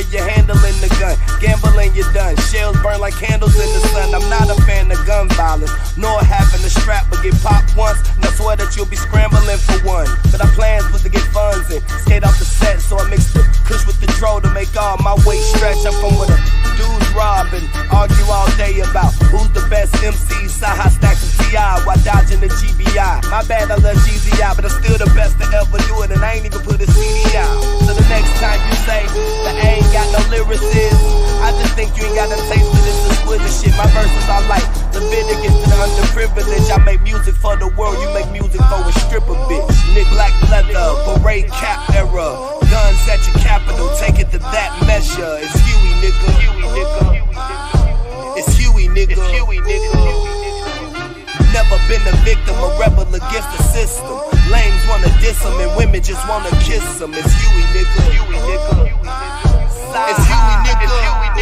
way you're handling the gun. Gambling, you're done. Shells burn like candles in the sun. I'm not a fan of gun violence, nor having a strap, but get popped once, and I swear that you'll be scrambling for one. But our plans was to get funds and skate off the set, so I mixed the kush with the dro to make all my weight stretch. I'm from with a dudes rob and argue all day about who's the best MC, Saha stacks of T.I. while dodging the GBI. My bad, I love GZI, but I'm still the best to ever do it, and I ain't even put a CD out. So the next time you say that I ain't got no lyricists, I just think you ain't got a taste for this exquisite shit. My verses are like Leviticus to the underprivileged. I make music for the world, you make music for a stripper bitch. Nick black leather, beret cap era, guns at your capital, take it to that measure. It's Huey, nigga. It's Huey, nigga. Never been a victim, a rebel against the system. Lames wanna diss them and women just wanna kiss them. It's Huey, nigga. It's Huey, nigga.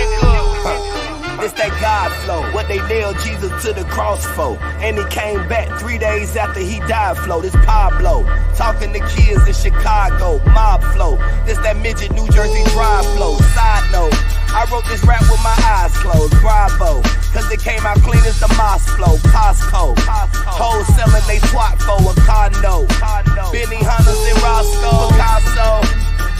It's that God flow, what they nailed Jesus to the cross for. And he came back 3 days after he died flow. This Pablo, talking to kids in Chicago, mob flow. This that midget New Jersey drive flow. Side note, I wrote this rap with my eyes closed, bravo. Cause it came out clean as the Moss flow, Costco. Hoes selling they twat for a condo. Benny Hunters and Roscoe, Picasso.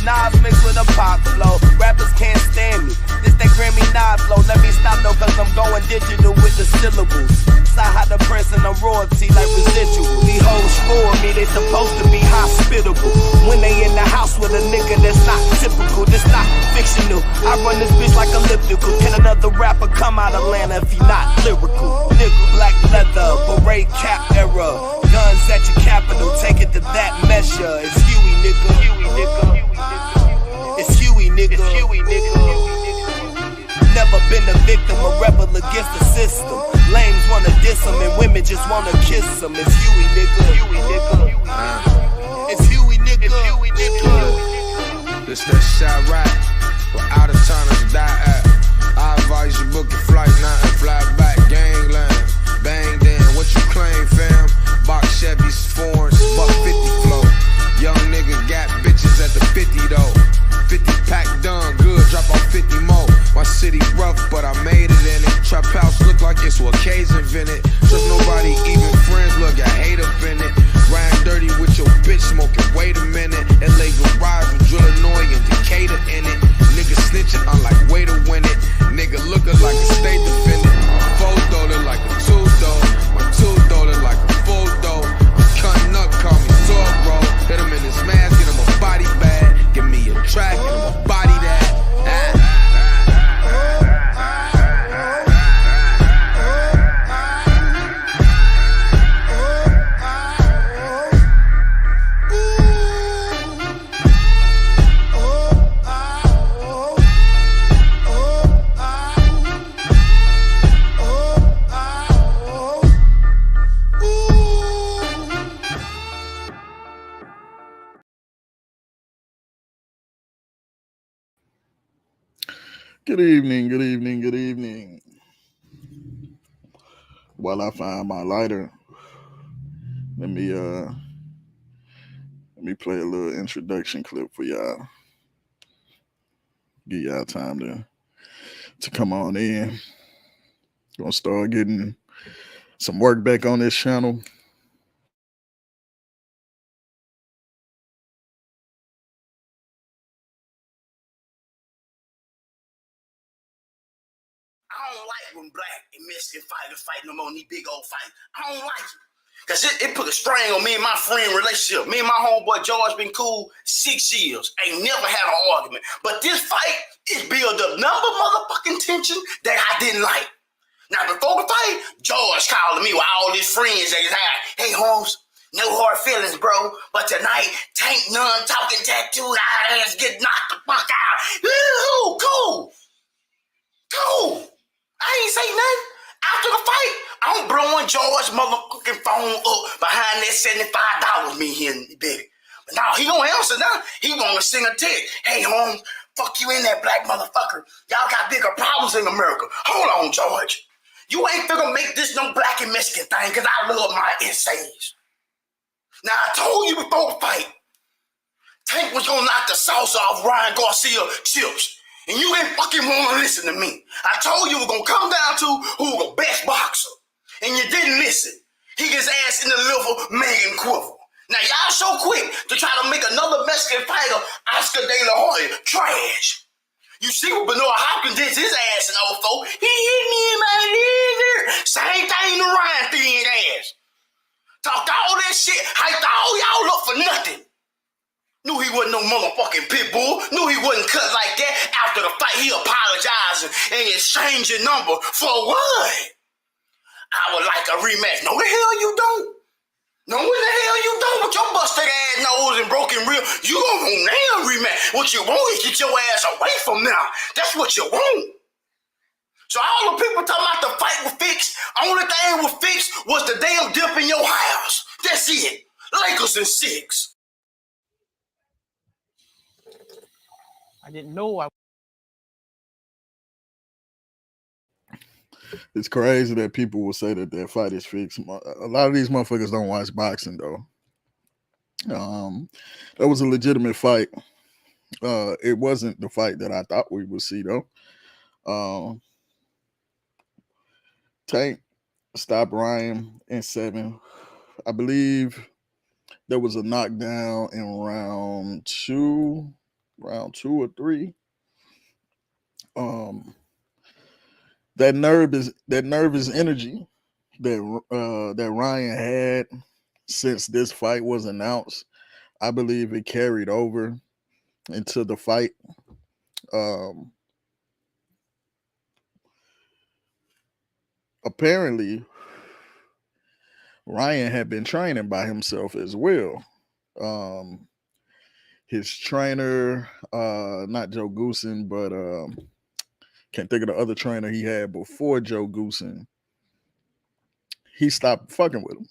Nas mixed with a pop flow. Rappers can't stand me. This that Grammy Nas flow. Let me stop though, cause I'm going digital with the syllables. Saw the prince and the royalty like residual. These hoes for me, they supposed to be hospitable. When they in the house with a nigga that's not typical, this not fictional. I run this bitch like elliptical. Can another rapper come out of Atlanta if he not lyrical? Nigga, black leather, beret cap era, guns at your capital, take it to that measure. It's Huey, nigga. It's Huey, nigga. Never been a victim, a rebel against the system. Lames wanna diss them and women just wanna kiss them. It's Huey, nigga. It's Huey, nigga. This that shot right, where out of towners die at. I advise you book your flight now and fly back. Gangland, bang then, what you claim, fam? Box Chevys, foreigns, $150 flow. Young nigga got bitches at the 50 though. 50 pack done, good, drop off 50 more. My city rough, but I made it in it. Trap house look like it's what K's invented. Trust nobody, even friends, look, I hate up in it. Riding dirty with your bitch smoking, wait a minute. LA garage with Illinois and Decatur in it. Nigga snitching, I'm like, way to win it. Nigga looking like a state defendant. Photo look like a two-door. My two-door look like a full-door. I'm cutting up, call me sore, bro. Hit him in his mask, get him a body bag. Give me a track, get him a body that. Good evening. While I find my lighter, let me play a little introduction clip for y'all. Give y'all time to come on in. Gonna start getting some work back on this channel. I don't like when black and Mexican fighters fight no more in these big old fights. I don't like it. Because it put a strain on me and my friend relationship. Me and my homeboy George been cool 6 years. Ain't never had an argument. But this fight, it built up motherfucking tension that I didn't like. Now, before the fight, George calling me with all his friends that he's had. Hey, Holmes, no hard feelings, bro. But tonight, Tank None talking tattooed, our ass get knocked the fuck out. Ooh, cool. I ain't say nothing. After the fight, I'm blowing George's motherfucking phone up behind that $75 me here in the baby. But now he gonna answer now. He gonna sing a tick. Hey, Holmes, fuck you in that black motherfucker. Y'all got bigger problems in America. Hold on, George. You ain't finna make this no black and Mexican thing because I love my essays. Now, I told you before the fight, Tank was gonna knock the sauce off Ryan Garcia chips. And you ain't fucking want to listen to me. I told you it was going to come down to who was the best boxer. And you didn't listen. He gets ass in the liver, Megan Quiver. Now, y'all so quick to try to make another Mexican fighter, Oscar De La Hoya, trash. You see what Benoit Hopkins did to his ass in 04? He hit me in my liver. Same thing to Ryan thin ass. Talked all that shit, hyped all y'all up for nothing. Knew he wasn't no motherfucking pit bull. Knew he wasn't cut like that. After the fight, he apologizing and exchanging number for what? I would like a rematch. No, the hell you don't. No, when the hell you don't. With your busted ass nose and broken rib, you don't want damn rematch. What you want is get your ass away from now. That's what you want. So all the people talking about the fight was fixed, only thing was fixed was the damn dip in your house. That's it. Lakers in 6. I didn't know. It's crazy that people will say that their fight is fixed. A lot of these motherfuckers don't watch boxing though. That was a legitimate fight. It wasn't the fight that I thought we would see though. Tank stopped Ryan in 7. I believe there was a knockdown in round 2 or 3. That nervous energy that Ryan had since this fight was announced, I believe it carried over into the fight. Apparently, Ryan had been training by himself as well. His trainer, not Joe Goosen, but can't think of the other trainer he had before Joe Goosen. He stopped fucking with him.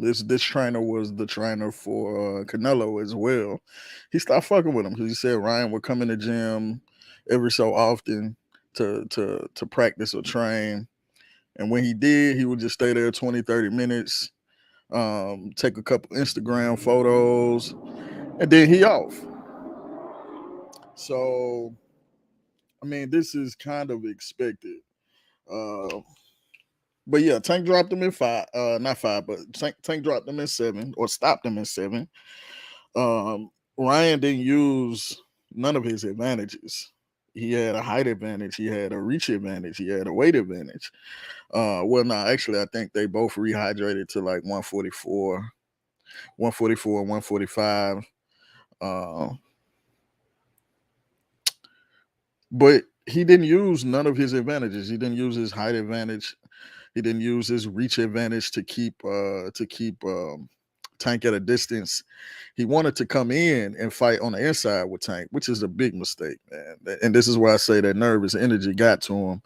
This trainer was the trainer for Canelo as well. He stopped fucking with him because he said Ryan would come in the gym every so often to practice or train. And when he did, he would just stay there 20, 30 minutes, take a couple Instagram photos, and then he off. So, I mean, this is kind of expected. But yeah, Tank dropped him in 5. Not 5, but Tank dropped him in 7 or stopped him in 7. Ryan didn't use none of his advantages. He had a height advantage. He had a reach advantage. He had a weight advantage. Well, no, actually, I think they both rehydrated to like 144, 145. But he didn't use none of his advantages. He didn't use his height advantage. He didn't use his reach advantage to keep Tank at a distance. He wanted to come in and fight on the inside with Tank, which is a big mistake, man. And this is why I say that nervous energy got to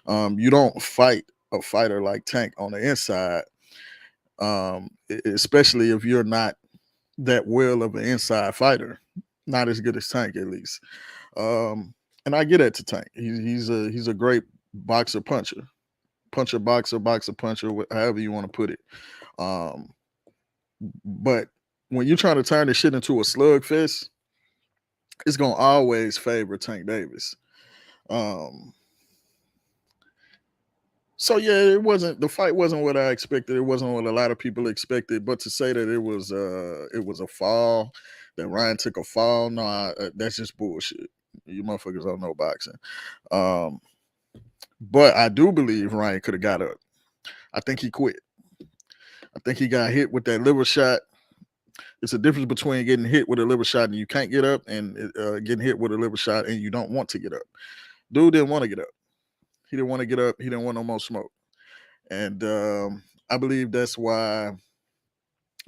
him. You don't fight a fighter like Tank on the inside, especially if you're not that well of an inside fighter, not as good as Tank at least. And I get that to Tank. He's a great boxer puncher, boxer puncher, however you want to put it. But when you're trying to turn this shit into a slugfest, it's gonna always favor Tank Davis. So yeah, the fight wasn't what I expected. It wasn't what a lot of people expected. But to say that it was a fall, that Ryan took a fall, no, that's just bullshit. You motherfuckers don't know boxing. But I do believe Ryan could have got up. I think he quit. I think he got hit with that liver shot. It's a difference between getting hit with a liver shot and you can't get up, and getting hit with a liver shot and you don't want to get up. Dude didn't want to get up. He didn't want to get up. He didn't want no more smoke. And I believe that's why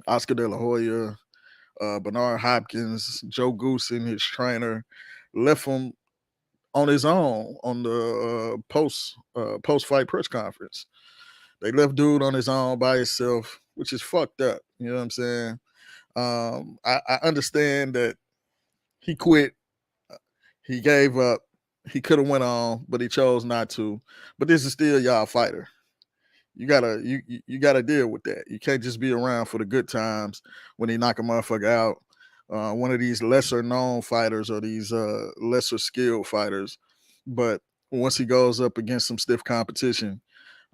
Oscar De La Hoya, Bernard Hopkins, Joe Goosen, his trainer, left him on his own on the post-fight press conference. They left dude on his own by himself, which is fucked up. You know what I'm saying? I understand that he quit. He gave up. He could have went on, but he chose not to. But this is still y'all fighter. You gotta deal with that. You can't just be around for the good times when he knock a motherfucker out, one of these lesser known fighters or these lesser skilled fighters. But once he goes up against some stiff competition,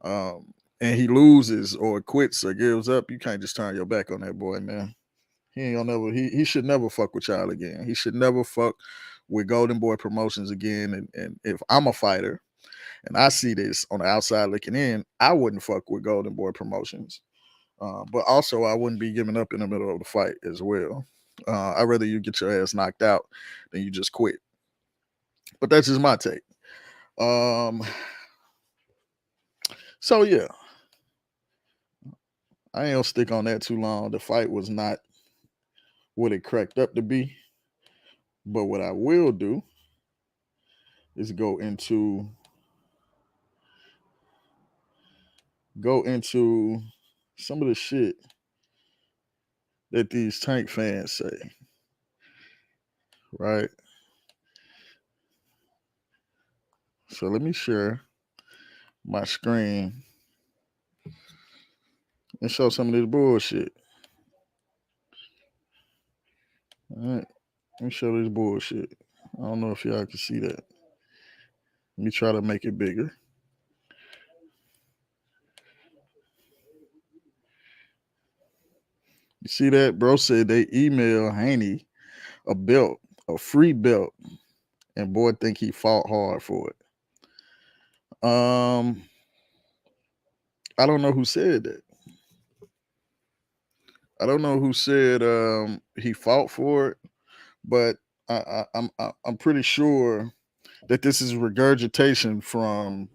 and he loses or quits or gives up, you can't just turn your back on that boy, man. He ain't gonna never. He should never fuck with y'all again. He should never fuck with Golden Boy Promotions again. And if I'm a fighter and I see this on the outside looking in, I wouldn't fuck with Golden Boy Promotions. But also, I wouldn't be giving up in the middle of the fight as well. I'd rather you get your ass knocked out than you just quit. But that's just my take. So yeah, I ain't gonna stick on that too long. The fight was not what it cracked up to be. But what I will do is go into some of the shit that these Tank fans say. Right? So let me share my screen and show some of this bullshit. All right. Let me show this bullshit. I don't know if y'all can see that. Let me try to make it bigger. You see that? Bro said they emailed Haney a belt, a free belt, and boy think he fought hard for it. I don't know who said that. I don't know who said he fought for it, but I'm pretty sure that this is regurgitation from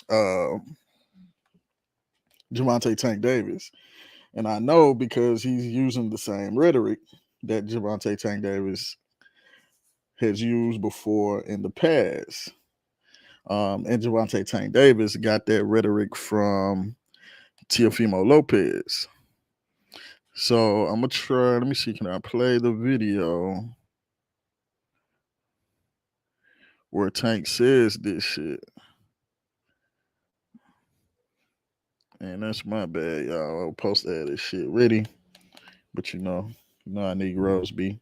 Gervonta Tank Davis. And I know because he's using the same rhetoric that Gervonta Tank Davis has used before in the past. And Gervonta Tank Davis got that rhetoric from Teofimo Lopez. So I'm going to try, let me see, can I play the video where Tank says this shit? And that's my bad, y'all. I'll post that this shit ready. But you know how Negroes be.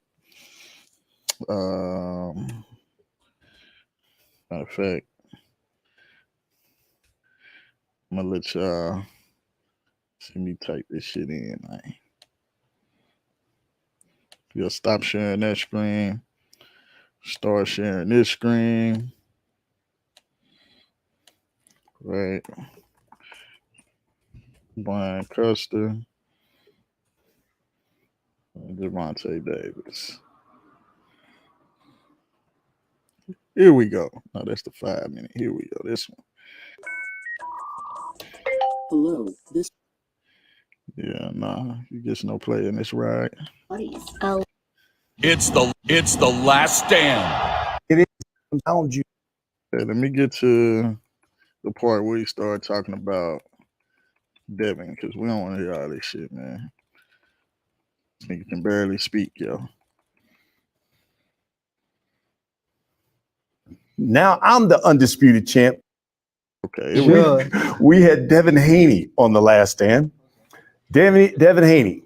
Matter of fact, I'm gonna let y'all see me type this shit in, man. You'll stop sharing that screen. Start sharing this screen. Right. Brian Custer. And Gervonta Davis. Here we go. No, that's the 5 minute. Here we go. This one. Hello, this Yeah, nah. You get no play in this ride. It's the last stand. It is found you. Hey, let me get to the part where you start talking about Devin, because we don't want to hear all this shit, man. This nigga can barely speak, yo. Now I'm the undisputed champ. Okay. We had Devin Haney on the last stand. Devin Haney,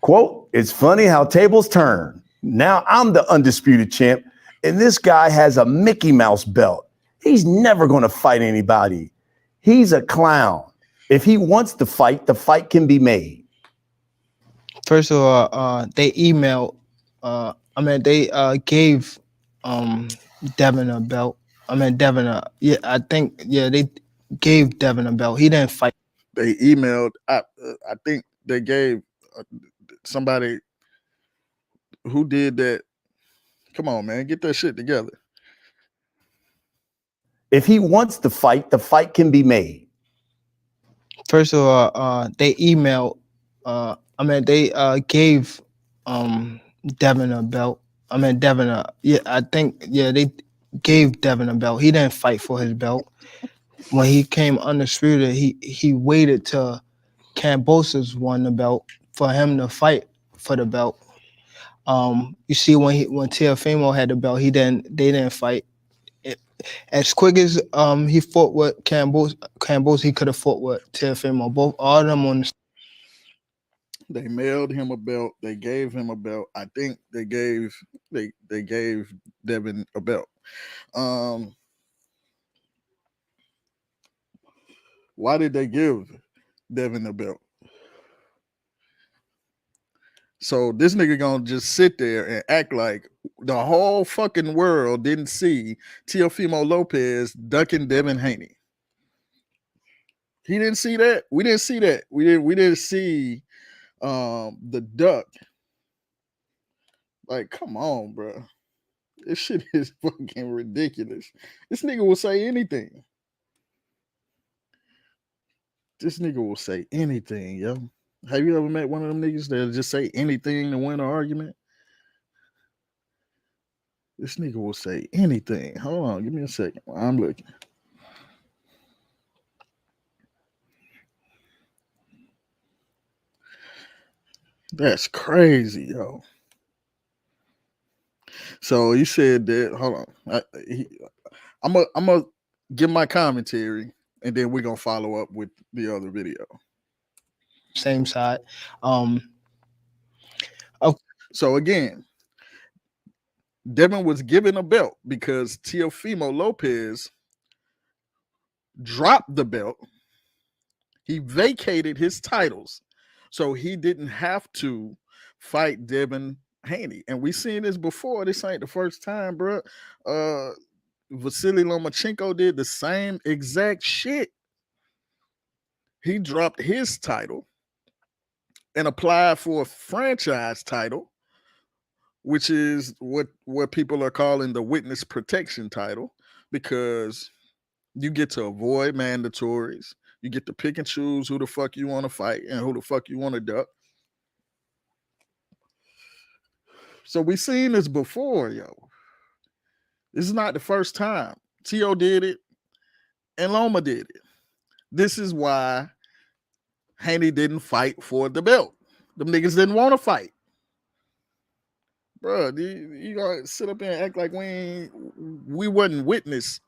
quote, "It's funny how tables turn. Now I'm the undisputed champ, and this guy has a Mickey Mouse belt. He's never going to fight anybody. He's a clown. If he wants to fight, the fight can be made." First of all, they emailed. They gave Devin a belt. They gave Devin a belt. He didn't fight. They emailed. I think they gave somebody who did that. Come on, man, get that shit together. If he wants to fight, the fight can be made. They emailed. They gave Devin a belt. They gave Devin a belt. He didn't fight for his belt. When he came undisputed, he waited till Kambosos won the belt for him to fight for the belt. You see, when Teofimo had the belt, they didn't fight. As quick as he fought with Kambosos, he could have fought with Teofimo. All of them on the They mailed him a belt. They gave him a belt. I think they gave Devin a belt. Why did they give Devin a belt? So this nigga gonna just sit there and act like the whole fucking world didn't see Teofimo Lopez ducking Devin Haney. He didn't see that. We didn't see that. We didn't see the duck. Like, come on, bro. This shit is fucking ridiculous. This nigga will say anything. This nigga will say anything, yo. Have you ever met one of them niggas that'll just say anything to win an argument? This nigga will say anything. Hold on, give me a second. I'm looking. That's crazy, yo. So you said that. Hold on. I'm gonna give my commentary, and then we're gonna follow up with the other video. Same side. So again, Devin was given a belt because Teofimo Lopez dropped the belt. He vacated his titles, so he didn't have to fight Devin Haney. And we seen this before. This ain't the first time, bro. Vasily Lomachenko did the same exact shit. He dropped his title and applied for a franchise title, which is what people are calling the witness protection title, because you get to avoid mandatories. You get to pick and choose who the fuck you want to fight and who the fuck you want to duck. So we seen this before, yo. This is not the first time. T.O. did it and Loma did it. This is why Haney didn't fight for the belt. Them niggas didn't want to fight. Bro, you gotta sit up there and act like we wasn't witness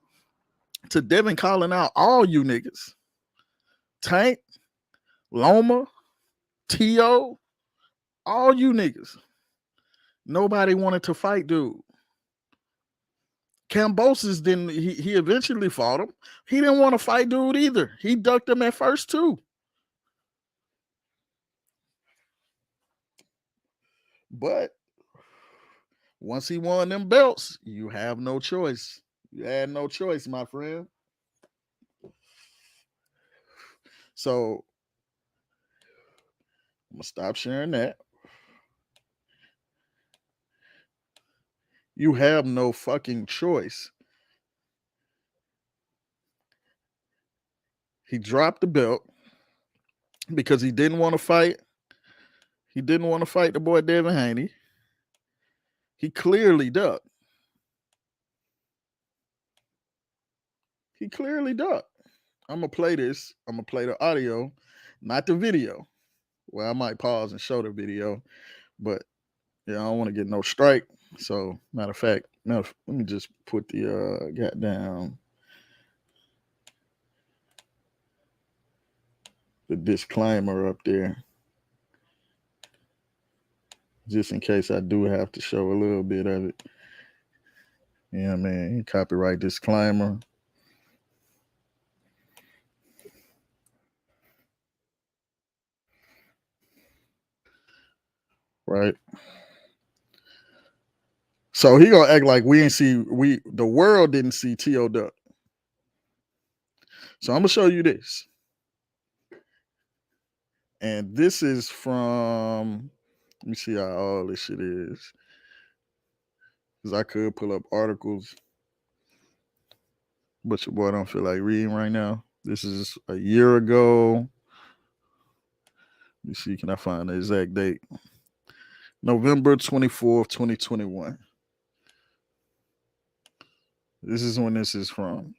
to Devin calling out all you niggas. Tank, Loma, T.O., all you niggas. Nobody wanted to fight dude. Kambosos didn't, he eventually fought him. He didn't want to fight dude either. He ducked him at first too. But once he won them belts, you have no choice. You had no choice, my friend. So I'm gonna stop sharing that. You have no fucking choice. He dropped the belt because he didn't want to fight. He didn't want to fight the boy Devin Haney. He clearly ducked. He clearly ducked. I'm going to play this. I'm going to play the audio, not the video. Well, I might pause and show the video, but yeah, I don't want to get no strike. So, matter of fact, let me just put the goddamn the disclaimer up there, just in case I do have to show a little bit of it. Yeah, man, copyright disclaimer. Right. So he gonna act like the world didn't see T.O. duck. So I'm gonna show you this. And this is from, let me see how all this shit is. Because I could pull up articles, but your boy don't feel like reading right now. This is a year ago. Let me see, can I find the exact date? November 24th, 2021. This is when this is from.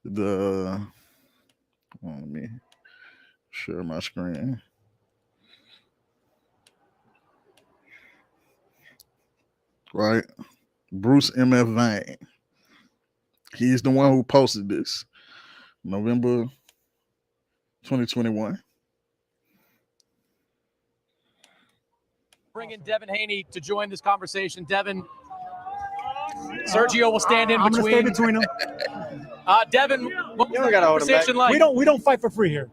Let me share my screen. Right? Bruce M.F. Vane. He's the one who posted this. November 2021. bring in Devin Haney to join this conversation. Devin, Sergio will stand in between. I'm gonna stay between them. Devin, what was that conversation like? We don't fight for free here.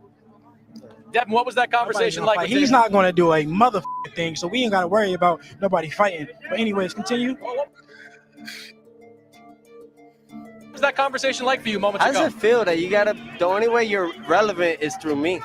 Devin, what was that conversation like? He's not gonna do a motherfucking thing, so we ain't gotta worry about nobody fighting. But anyways, continue. What was that conversation like for you moments ago? How does it feel that the only way you're relevant is through me?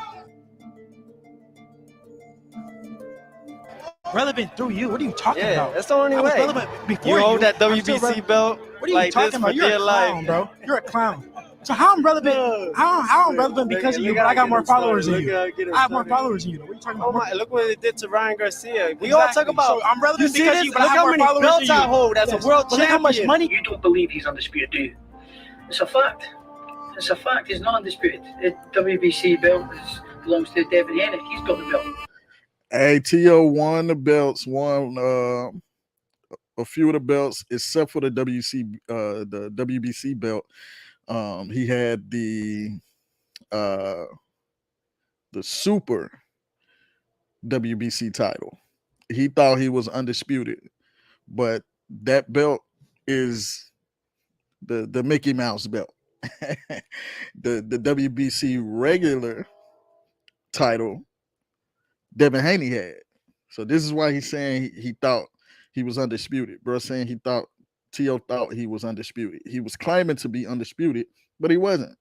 Relevant through you? What are you talking about? Yeah, that's the only way. Relevant before you hold that WBC belt. What are you like talking this about? for You're a dear clown, life. bro. You're a clown. So how I'm relevant? How I'm relevant because of you? But I got more followers than you. I have more followers than you. What are you talking about? Oh my! Look what it did to Ryan Garcia. We all talk about. So I'm relevant you because see you, this? but I Look have how more many followers belts than you. I hold as a world But look how much champion. money. You don't believe he's undisputed, do you? It's a fact. It's a fact. He's not undisputed. The WBC belt belongs to Devin Haney. He's got the belt. Hey, T.O. won the belts, won a few of the belts, except for the WBC belt. He had the super WBC title. He thought he was undisputed, but that belt is the Mickey Mouse belt. the WBC regular title Devin Haney had. So this is why he's saying he thought he was undisputed. Bro saying T.O. thought he was undisputed. He was claiming to be undisputed, but he wasn't.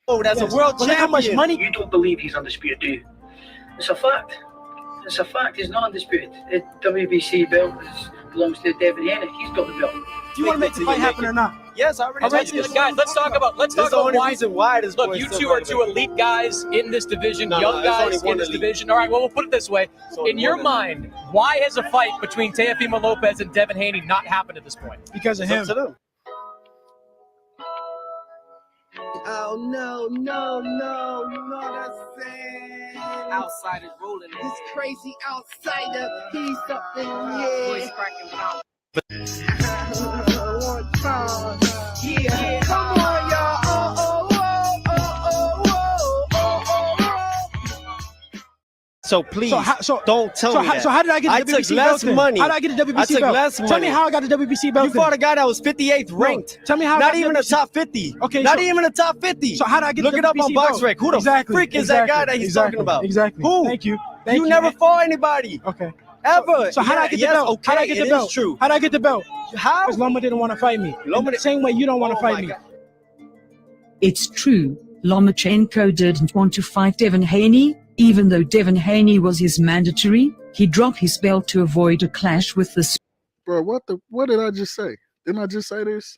Oh, that's a world champion. How much money? You don't believe he's undisputed, do you? It's a fact. It's a fact. He's not undisputed. The WBC belt belongs to Devin Haney. He's got the belt. Do you want to make the fight happen or not? Yes, I already. Guys, let's talk about why this. Look, you two are two elite guys in this division, young guys in this division. All right, well, we'll put it this way. In your mind, why has a fight between Teofimo Lopez and Devin Haney not happened at this point? Because of him. Oh no, that's it. Outsiders rolling. This crazy outsider. He's something, yeah. Voice cracking out. One time. Yeah, come on, y'all. So please, don't tell me that. So how did I get the WBC belt? I took less money. How did I get the WBC belt? Tell me how I got the WBC belt. You fought a guy that was 58th ranked. Tell me how. Not even the top 50. Okay. Not even the top 50. So how did I get Look the it up WBC on belt? BoxRec. Who the freak is that guy that he's talking about? Exactly. Who? Thank you. You never fought anybody. Okay. Ever. So how did I get the belt? Okay, how did I get the belt? True. How did I get the belt? How? Because Loma didn't want to fight me. The same way you don't want to fight me. It's true. Lomachenko didn't want to fight Devin Haney, even though Devin Haney was his mandatory. He dropped his belt to avoid a clash with the Bro, what did I just say? Didn't I just say this?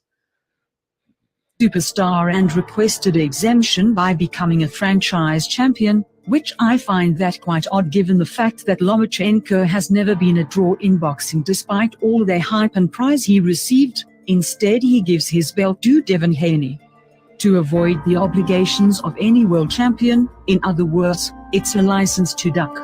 superstar and requested exemption by becoming a franchise champion, which I find that quite odd given the fact that Lomachenko has never been a draw in boxing despite all the hype and prize he received. Instead, he gives his belt to Devin Haney to avoid the obligations of any world champion. In other words, it's a license to duck.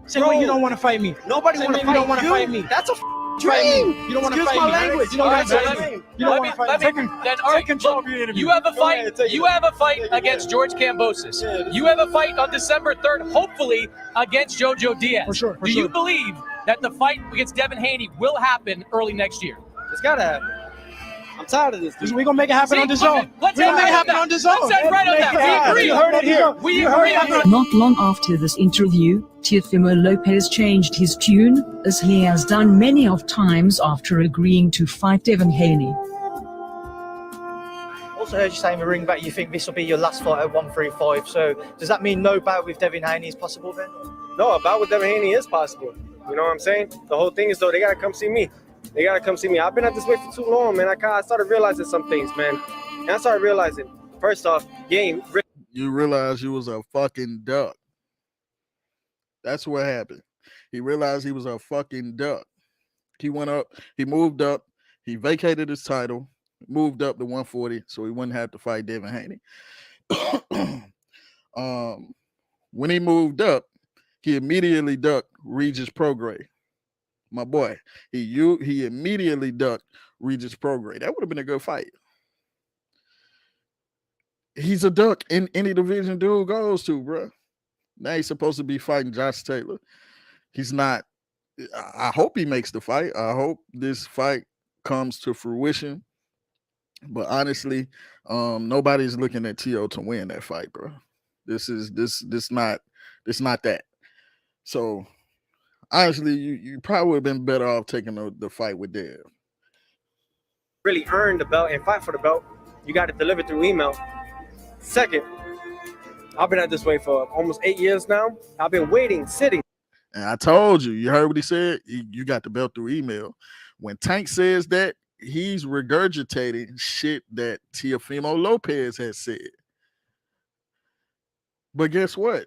Same way you don't want to fight me. Nobody want to fight you. Don't want to fight me. That's a dream. You don't want to Excuse fight my me. language. You don't want to fight me. You don't want to fight me. Take control of your interview. You have a fight. You have a fight against George Kambosos. You have a fight on December 3rd, hopefully against Jojo Diaz. For sure. Do you believe that the fight against Devin Haney will happen early next year? It's gotta happen. I'm tired of this. We're going to make it happen on the zone. Let's make it happen on the zone. Let's end right on that. We agree. You heard it here. We agree. Not long after this interview, Teofimo Lopez changed his tune, as he has done many of times after agreeing to fight Devin Haney. Also heard you say in the ring back you think this will be your last fight at 135. So does that mean no bout with Devin Haney is possible then? No, a bout with Devin Haney is possible. You know what I'm saying? The whole thing is though they gotta come see me. They gotta come see me. I've been at this way for too long, man. I started realizing some things, man. And I started realizing, first off, you realize you was a fucking duck. That's what happened. He realized he was a fucking duck. He went up, he moved up, he vacated his title, moved up to 140, so he wouldn't have to fight Devin Haney. When he moved up, he immediately ducked Regis Prograis. My boy, he immediately ducked Regis Prograis. That would have been a good fight. He's a duck in any division dude goes to, bro. Now he's supposed to be fighting Josh Taylor. He's not. I hope he makes the fight. I hope this fight comes to fruition. But honestly, nobody's looking at T.O. to win that fight, bro. This not that. So honestly, you probably would have been better off taking the fight with Dev. Really earn the belt and fight for the belt, you got to deliver through email. Second, I've been at this way for almost 8 years now. I've been waiting, sitting. And I told you, you heard what he said? You got the belt through email. When Tank says that, he's regurgitating shit that Teofimo Lopez has said. But guess what?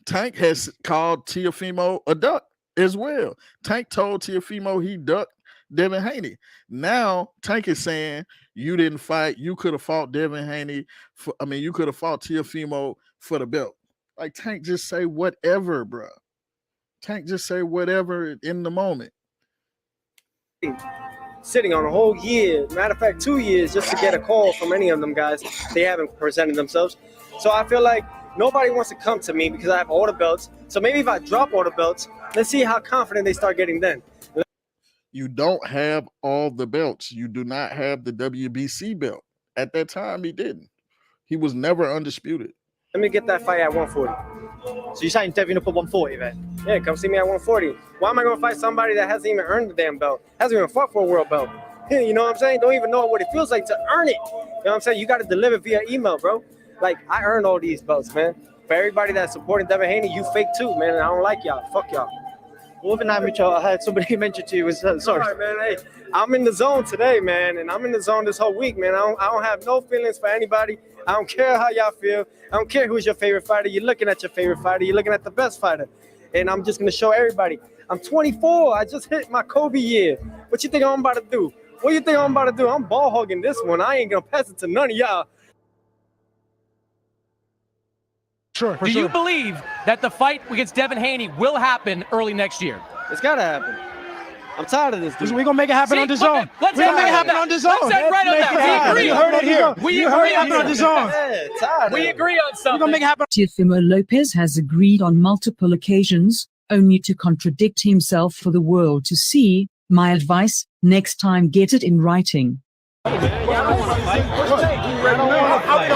Tank has called Teofimo a duck as well. Tank told Teofimo he ducked Devin Haney. Now Tank is saying you didn't fight. You could have fought Devin Haney. You could have fought Teofimo for the belt. Like Tank just say whatever, bro. Tank just say whatever in the moment. Sitting on a whole year, matter of fact, 2 years, just to get a call from any of them guys. They haven't presented themselves. So I feel like nobody wants to come to me because I have all the belts. So maybe if I drop all the belts, let's see how confident they start getting then. You don't have all the belts. You do not have the WBC belt. At that time, he didn't. He was never undisputed. Let me get that fight at 140. So you're saying Devin up at 140 then? Yeah, come see me at 140. Why am I going to fight somebody that hasn't even earned the damn belt? Hasn't even fought for a world belt? You know what I'm saying? Don't even know what it feels like to earn it. You know what I'm saying? You got to deliver via email, bro. Like, I earned all these belts, man. For everybody that's supporting Devin Haney, you fake too, man. And I don't like y'all. Fuck y'all. Well, other than which I heard somebody mention to you was sorry. All right, man. Hey, I'm in the zone today, man, and I'm in the zone this whole week, man. I don't have no feelings for anybody. I don't care how y'all feel. I don't care who's your favorite fighter. You're looking at your favorite fighter. You're looking at the best fighter. And I'm just going to show everybody. I'm 24. I just hit my Kobe year. What you think I'm about to do? What you think I'm about to do? I'm ball hogging this one. I ain't going to pass it to none of y'all. Do you believe that the fight against Devin Haney will happen early next year? It's got to happen. I'm tired of this. We're going to make it happen on the zone. Let's We're going to make it happen on the zone. Let's end right on that. We agree. You heard it here. We You heard it happen on the zone. We agree on something. We're going to make it happen. Teofimo Lopez has agreed on multiple occasions, only to contradict himself for the world to see. My advice, next time get it in writing. We don't want to fight.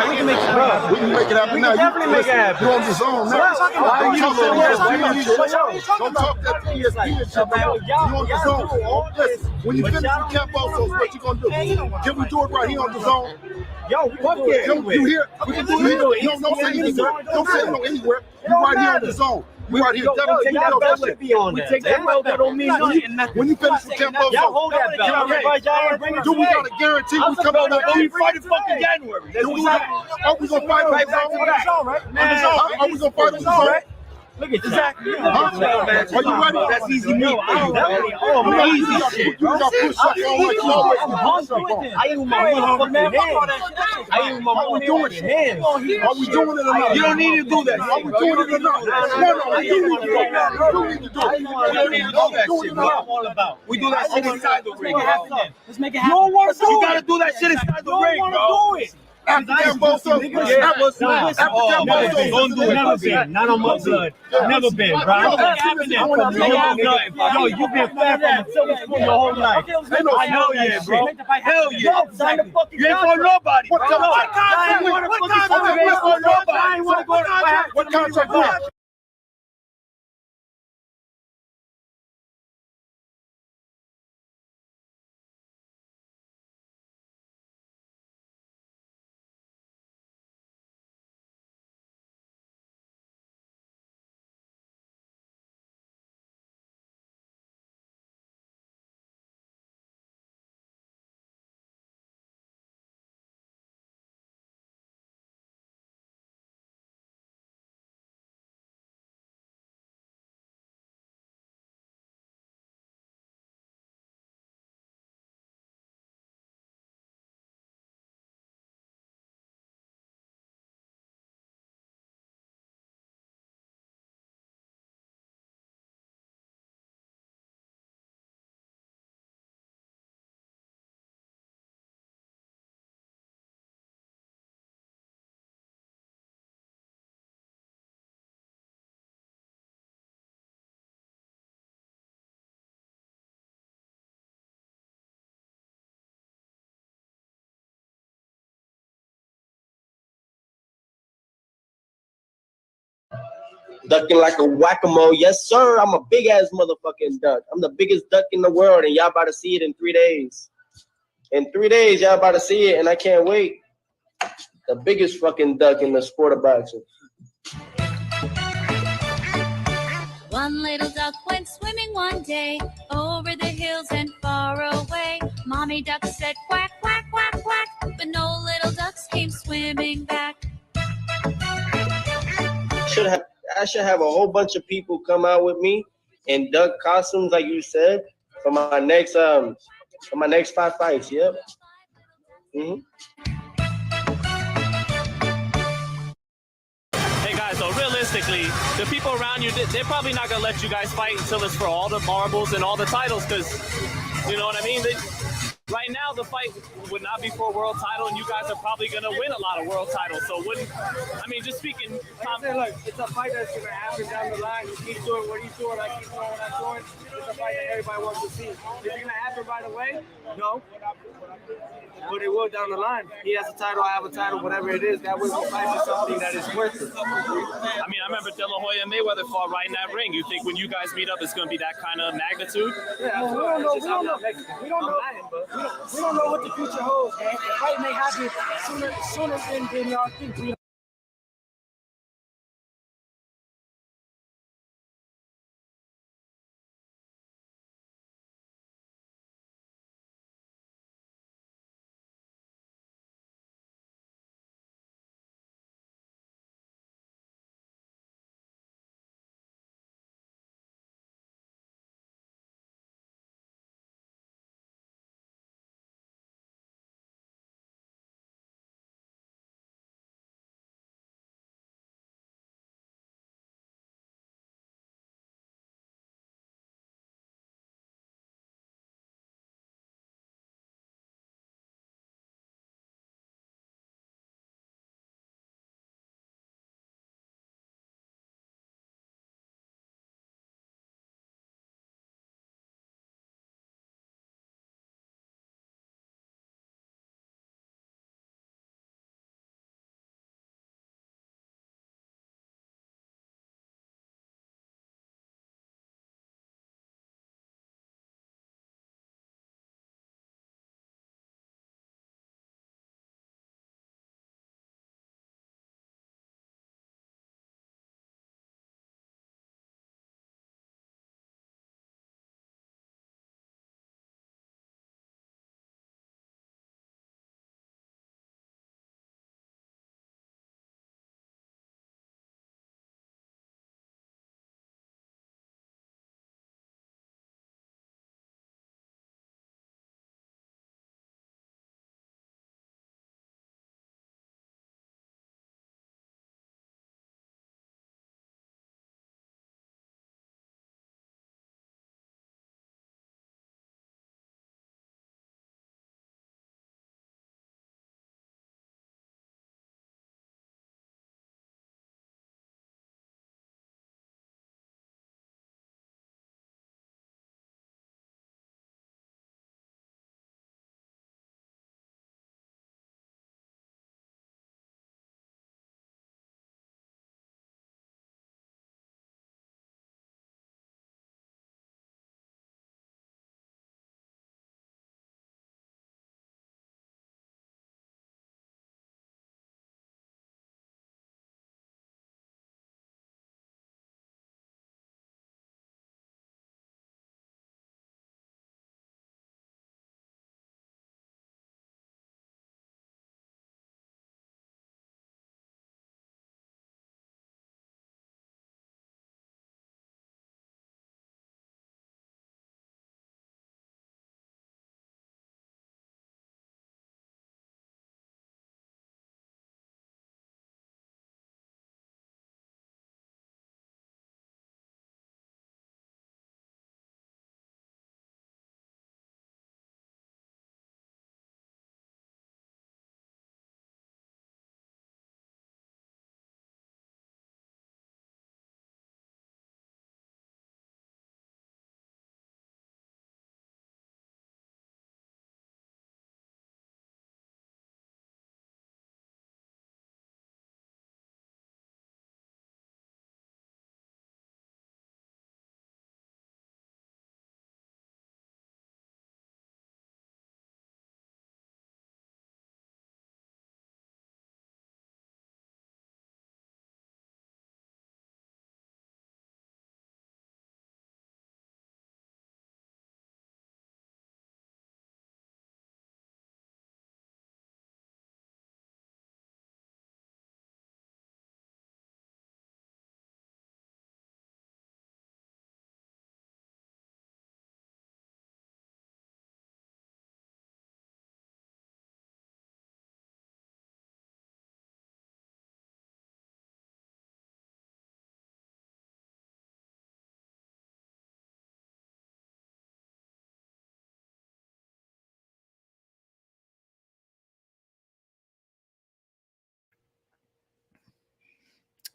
We can make it happen. We can make it happen now. Definitely make it happen. You're on the zone now. Don't talk that ESPN shit, man. You're on the zone. Listen, when you finish with Camp Osos, what you gonna do? Can we do it right here on the zone? Yo, fuck yeah. You here? We can do it. Don't say anywhere. Don't say no anywhere. You're right here on the zone. We right here. Take that belt should be on there. Take that belt, that don't mean nothing. When you finish with Camp Osos, y'all hold that belt. do we got a guarantee we come out that We fight in fucking January. Are we gonna fight on the zone? right? Are we gonna fight on the zone? Look at exactly. Are you ready? That's easy meat. Oh, easy shit. You got push up on like I'm hungry. I ain't with my motherfucking hands. I ain't with my motherfucking hands. Are we doing it or not? You don't need to do that. Are we doing it or not? No, you need to do it. You need to do it. We don't need to do that shit, bro. I'm all about. We do that shit inside the ring, bro. Let's make it happen. You don't want to do it. You gotta do that shit inside the ring, bro. You don't want to do it. After Cambosos, don't do it. Never been. Not on my blood. Never been, bro. Yo, you've been fat from a silver spoon your whole life. Hell yeah, bro. Hell yeah. You ain't for nobody. What contract? What contract? Ducking like a whack-a-mole. Yes, sir. I'm a big-ass motherfucking duck. I'm the biggest duck in the world, and y'all about to see it in 3 days. In 3 days, y'all about to see it, and I can't wait. The biggest fucking duck in the sport of boxing. One little duck went swimming one day over the hills and far away. Mommy duck said quack, quack, quack, quack, but no little ducks came swimming back. I should have a whole bunch of people come out with me in duck costumes, like you said, for my next 5 fights. Yep. Hey guys, so realistically, the people around you, they're probably not gonna let you guys fight until it's for all the marbles and all the titles, because you know what I mean. Right now, the fight would not be for a world title, and you guys are probably going to win a lot of world titles. So, just speaking. Look, it's a fight that's going to happen down the line. You keep doing what he's doing, I keep doing what I'm doing. It's a fight that everybody wants to see. Is it going to happen right away? No. But it will down the line. He has a title, I have a title, whatever it is. That way we fight for something that is worth it. I remember De La Hoya and Mayweather fought right in that ring. You think when you guys meet up, it's going to be that kind of magnitude? Yeah, we don't know what the future holds, man. The fight may happen sooner than y'all think.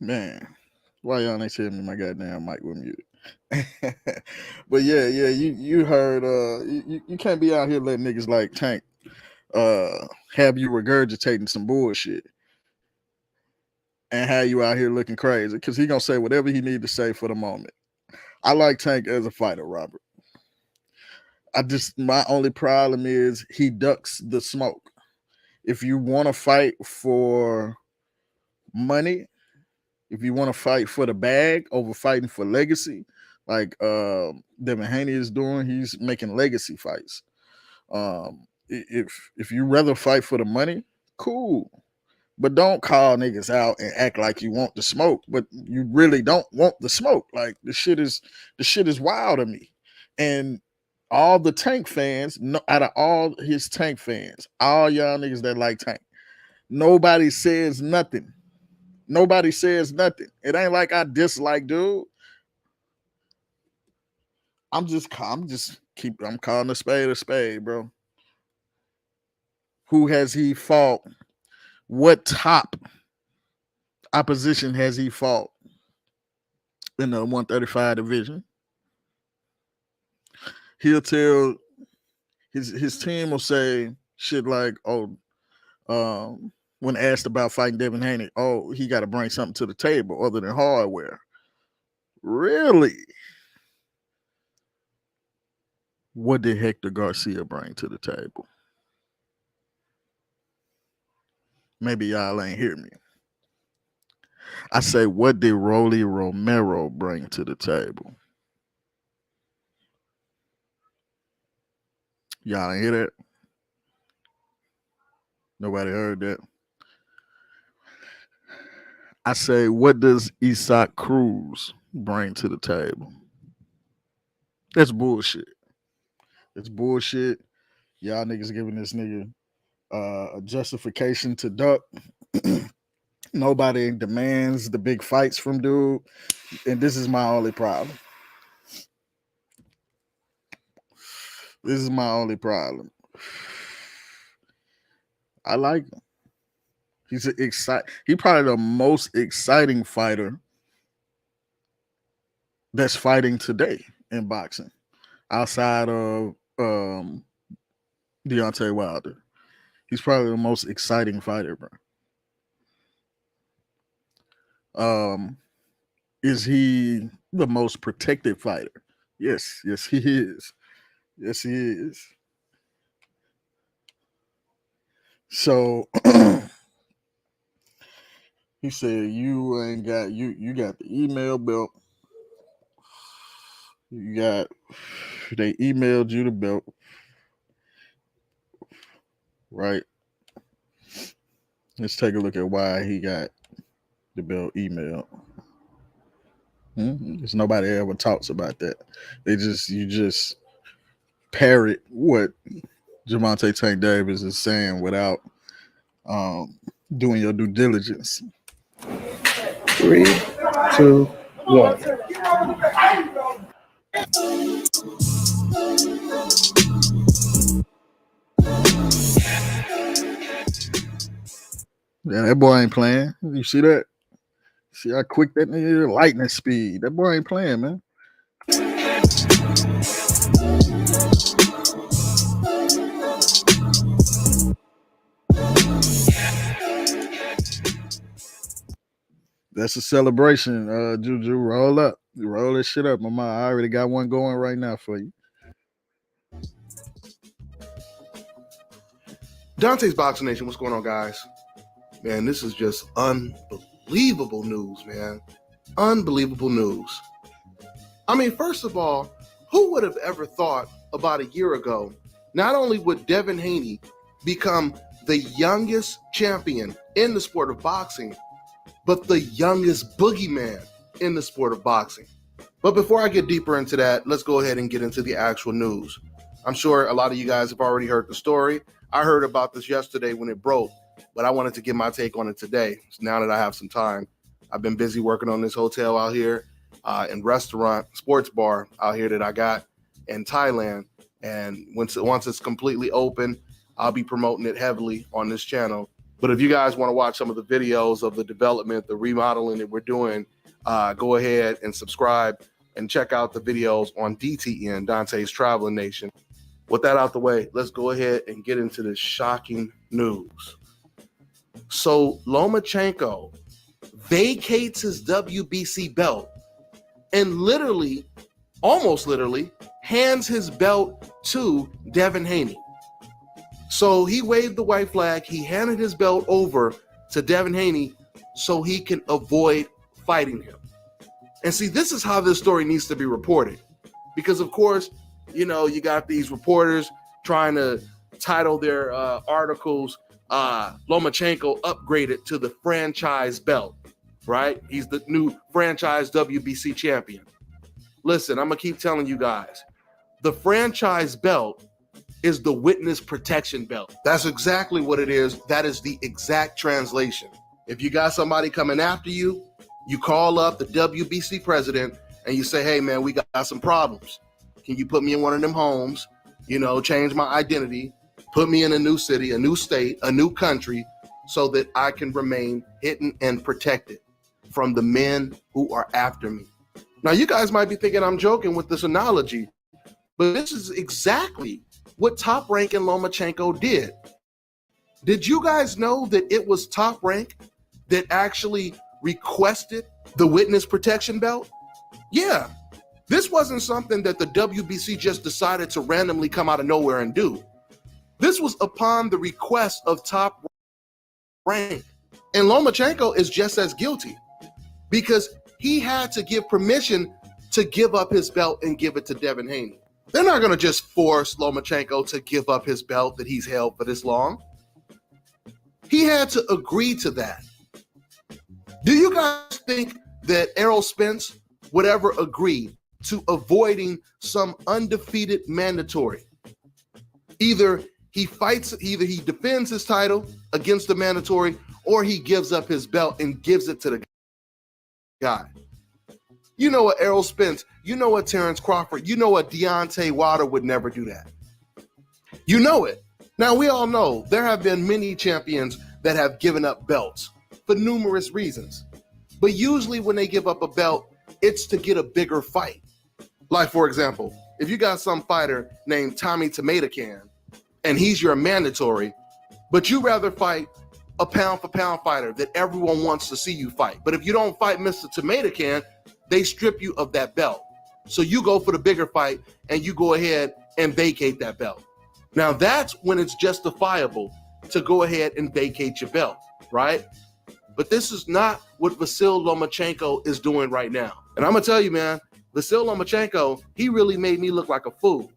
Man, why y'all ain't telling me my goddamn mic was muted? But yeah, you heard you can't be out here letting niggas like Tank have you regurgitating some bullshit and have you out here looking crazy because he gonna say whatever he need to say for the moment. I like Tank as a fighter, Robert. My only problem is he ducks the smoke. If you want to fight for money, if you want to fight for the bag over fighting for legacy, like Devin Haney is doing, he's making legacy fights. If you rather fight for the money, cool. But don't call niggas out and act like you want the smoke, but you really don't want the smoke. Like the shit is wild to me. And all the Tank fans, out of all his Tank fans, all y'all niggas that like Tank, nobody says nothing. Nobody says nothing. It ain't like I dislike dude. I'm calling a spade, bro. Who has he fought? What top opposition has he fought in the 135 division? He'll tell his team will say shit like, when asked about fighting Devin Haney, he got to bring something to the table other than hardware. Really? What did Hector Garcia bring to the table? Maybe y'all ain't hear me. I say, what did Rolly Romero bring to the table? Y'all ain't hear that? Nobody heard that. I say, what does Isaac Cruz bring to the table? That's bullshit. It's bullshit. Y'all niggas giving this nigga a justification to duck. Nobody demands the big fights from dude. And this is my only problem. This is my only problem. I like him. He's He's probably the most exciting fighter that's fighting today in boxing, outside of Deontay Wilder. He's probably the most exciting fighter, bro. Is he the most protected fighter? Yes, he is. Yes, he is. So he said, "You ain't got you got the email belt. They emailed you the belt, right? Let's take a look at why he got the belt emailed. There's nobody ever talks about that. You just parrot what Gervonta Tank Davis is saying without doing your due diligence. 3, 2, 1. Yeah, that boy ain't playing. You see that? See how quick that nigga is? Lightning speed. That boy ain't playing, man. That's a celebration, Juju. Roll up. Roll this shit up, mama. I already got one going right now for you. Dante's Boxing Nation, what's going on, guys? Man, this is just unbelievable news, man. Unbelievable news. I mean, first of all, who would have ever thought about a year ago, not only would Devin Haney become the youngest champion in the sport of boxing, but the youngest boogeyman in the sport of boxing. But before I get deeper into that, let's go ahead and get into the actual news. I'm sure a lot of you guys have already heard the story. I heard about this yesterday when it broke, but I wanted to get my take on it today. So now that I have some time, I've been busy working on this hotel out here and restaurant, sports bar out here that I got in Thailand. And once it's completely open, I'll be promoting it heavily on this channel. But if you guys want to watch some of the videos of the development, the remodeling that we're doing, go ahead and subscribe and check out the videos on DTN, Dante's Traveling Nation. With that out the way, let's go ahead and get into this shocking news. So Lomachenko vacates his WBC belt and literally, almost literally, hands his belt to Devin Haney. So he waved the white flag. He handed his belt over to Devin Haney so he can avoid fighting him. And see, this is how this story needs to be reported. Because, of course, you know, you got these reporters trying to title their articles, Lomachenko upgraded to the franchise belt, right? He's the new franchise WBC champion. Listen, I'm going to keep telling you guys, the franchise belt is the witness protection belt. That's exactly what it is. That is the exact translation. If you got somebody coming after you, you call up the WBC president and you say, hey, man, we got some problems. Can you put me in one of them homes, you know, change my identity, put me in a new city, a new state, a new country, so that I can remain hidden and protected from the men who are after me. Now, you guys might be thinking I'm joking with this analogy, but this is exactly what Top Rank and Lomachenko did. Did you guys know that it was Top Rank that actually requested the witness protection belt? Yeah. This wasn't something that the WBC just decided to randomly come out of nowhere and do. This was upon the request of Top Rank. And Lomachenko is just as guilty because he had to give permission to give up his belt and give it to Devin Haney. They're not going to just force Lomachenko to give up his belt that he's held for this long. He had to agree to that. Do you guys think that Errol Spence would ever agree to avoiding some undefeated mandatory? Either he defends his title against the mandatory, or he gives up his belt and gives it to the guy. You know what Errol Spence, you know what Terrence Crawford, you know what Deontay Wilder would never do that. You know it. Now, we all know there have been many champions that have given up belts for numerous reasons. But usually when they give up a belt, it's to get a bigger fight. Like, for example, if you got some fighter named Tommy Tomato Can, and he's your mandatory, but you rather fight a pound-for-pound fighter that everyone wants to see you fight. But if you don't fight Mr. Tomato Can, they strip you of that belt. So you go for the bigger fight, and you go ahead and vacate that belt. Now, that's when it's justifiable to go ahead and vacate your belt, right? But this is not what Vasyl Lomachenko is doing right now. And I'm going to tell you, man, Vasyl Lomachenko, he really made me look like a fool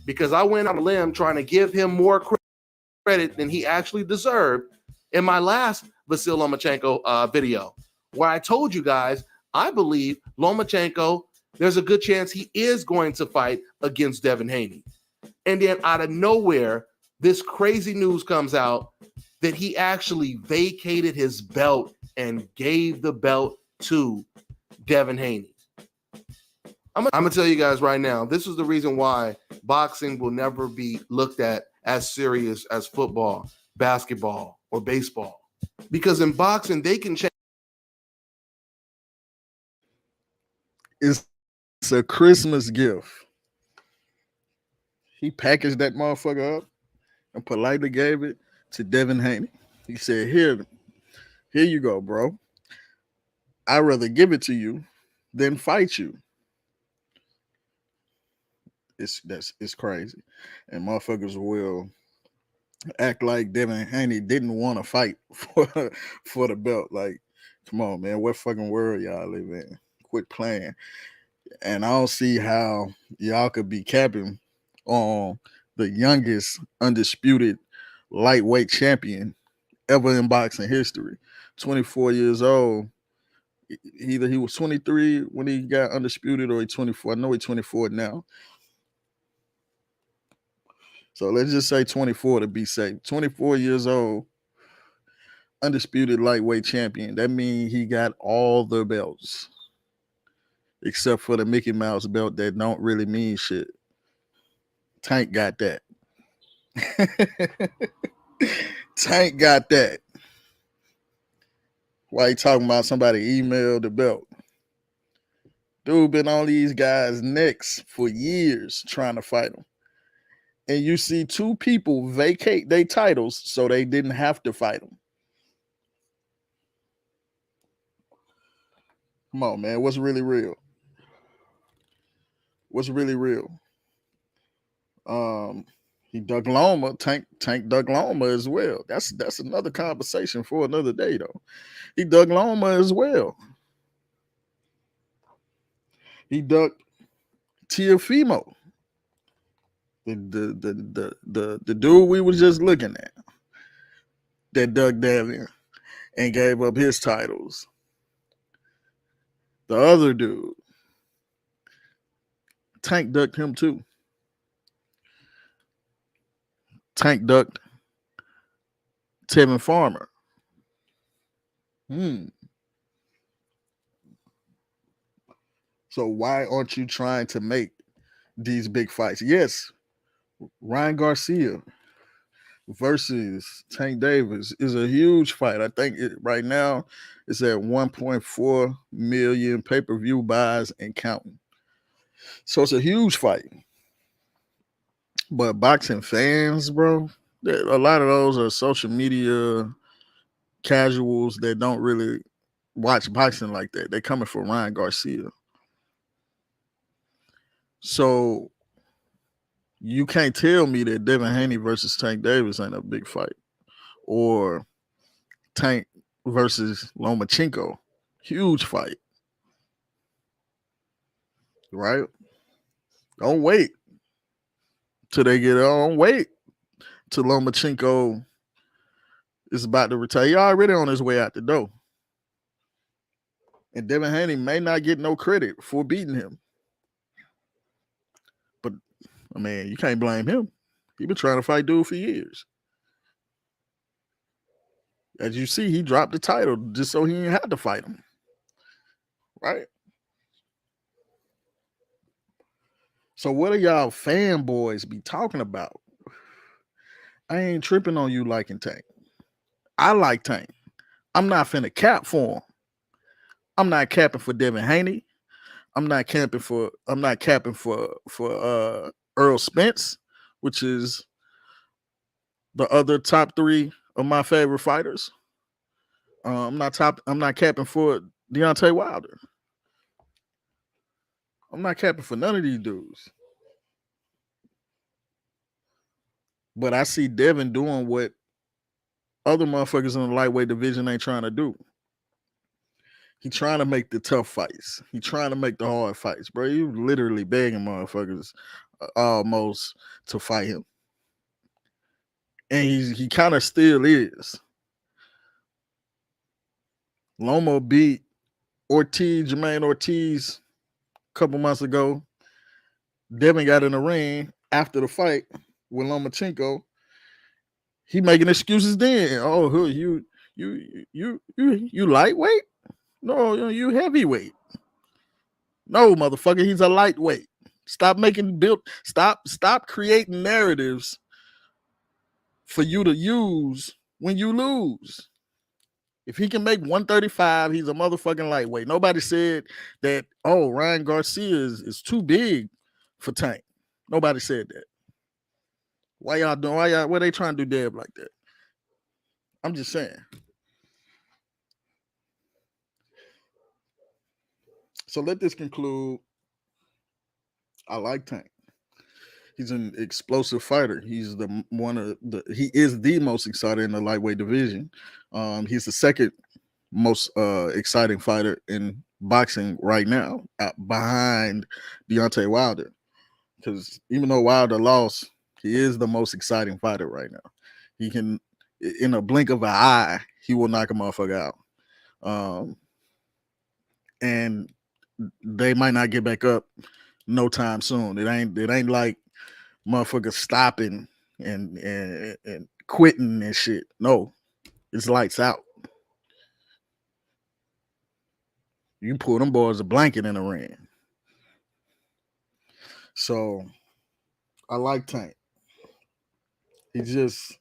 because I went on a limb trying to give him more credit than he actually deserved in my last Vasyl Lomachenko video, where I told you guys, I believe Lomachenko, there's a good chance he is going to fight against Devin Haney. And then out of nowhere, this crazy news comes out that he actually vacated his belt and gave the belt to Devin Haney. I'm going to tell you guys right now, this is the reason why boxing will never be looked at as serious as football, basketball, or baseball. Because in boxing, they can change. It's a Christmas gift. He packaged that motherfucker up and politely gave it to Devin Haney. He said, here you go, bro. I'd rather give it to you than fight you. It's crazy. And motherfuckers will act like Devin Haney didn't want to fight for the belt. Like, come on, man. What fucking world y'all live in? Quit playing. And I don't see how y'all could be capping on the youngest undisputed lightweight champion ever in boxing history. 24 years old. Either he was 23 when he got undisputed or he's 24. I know he's 24 now. So let's just say 24 to be safe. 24 years old, undisputed lightweight champion. That means he got all the belts except for the Mickey Mouse belt that don't really mean shit. Tank got that. Tank got that. Why he talking about somebody emailed the belt? Dude been on these guys' necks for years trying to fight him. And you see two people vacate their titles so they didn't have to fight him. Come on, man. What's really real? What's really real? He Doug Loma, Tank Doug Loma as well. That's another conversation for another day, though. He Doug Loma as well. He ducked Tiafimo, the dude we was just looking at, that Doug Devin and gave up his titles. The other dude, Tank ducked him too. Tank ducked Tevin Farmer. So why aren't you trying to make these big fights? Yes, Ryan Garcia versus Tank Davis is a huge fight. I think right now it's at 1.4 million pay-per-view buys and counting. So it's a huge fight. But boxing fans, bro, a lot of those are social media casuals that don't really watch boxing like that. They're coming for Ryan Garcia. So you can't tell me that Devin Haney versus Tank Davis ain't a big fight. Or Tank versus Lomachenko. Huge fight. Right? Don't wait till they get on. Don't wait till Lomachenko is about to retire. He already on his way out the door. And Devin Haney may not get no credit for beating him. But, I mean, you can't blame him. He been trying to fight dude for years. As you see, he dropped the title just so he didn't have to fight him. Right? So what are y'all fanboys be talking about? I ain't tripping on you liking Tank. I like Tank. I'm not finna cap for him. I'm not capping for Devin Haney. I'm not capping for Earl Spence, which is the other top 3 of my favorite fighters. I'm not capping for Deontay Wilder. I'm not capping for none of these dudes. But I see Devin doing what other motherfuckers in the lightweight division ain't trying to do. He trying to make the tough fights. He trying to make the hard fights, bro. You literally begging motherfuckers almost to fight him. And he kind of still is. Loma beat Jermaine Ortiz a couple months ago. Devin got in the ring after the fight with Lomachenko. He making excuses then. Oh, you lightweight? No, you heavyweight. No, motherfucker, he's a lightweight. Stop creating narratives for you to use when you lose. If he can make 135, he's a motherfucking lightweight. Nobody said that, Ryan Garcia is too big for Tank. Nobody said that. Why they trying to do Deb like that? I'm just saying. So let this conclude. I like Tank. He's an explosive fighter. He is the most exciting in the lightweight division. He's the second most exciting fighter in boxing right now, behind Deontay Wilder. Because even though Wilder lost, he is the most exciting fighter right now. He can, in a blink of an eye, he will knock a motherfucker out. And they might not get back up no time soon. It ain't like motherfuckers stopping and quitting and shit. No, it's lights out. You pull them boys a blanket in the ring. So I like Tank. He just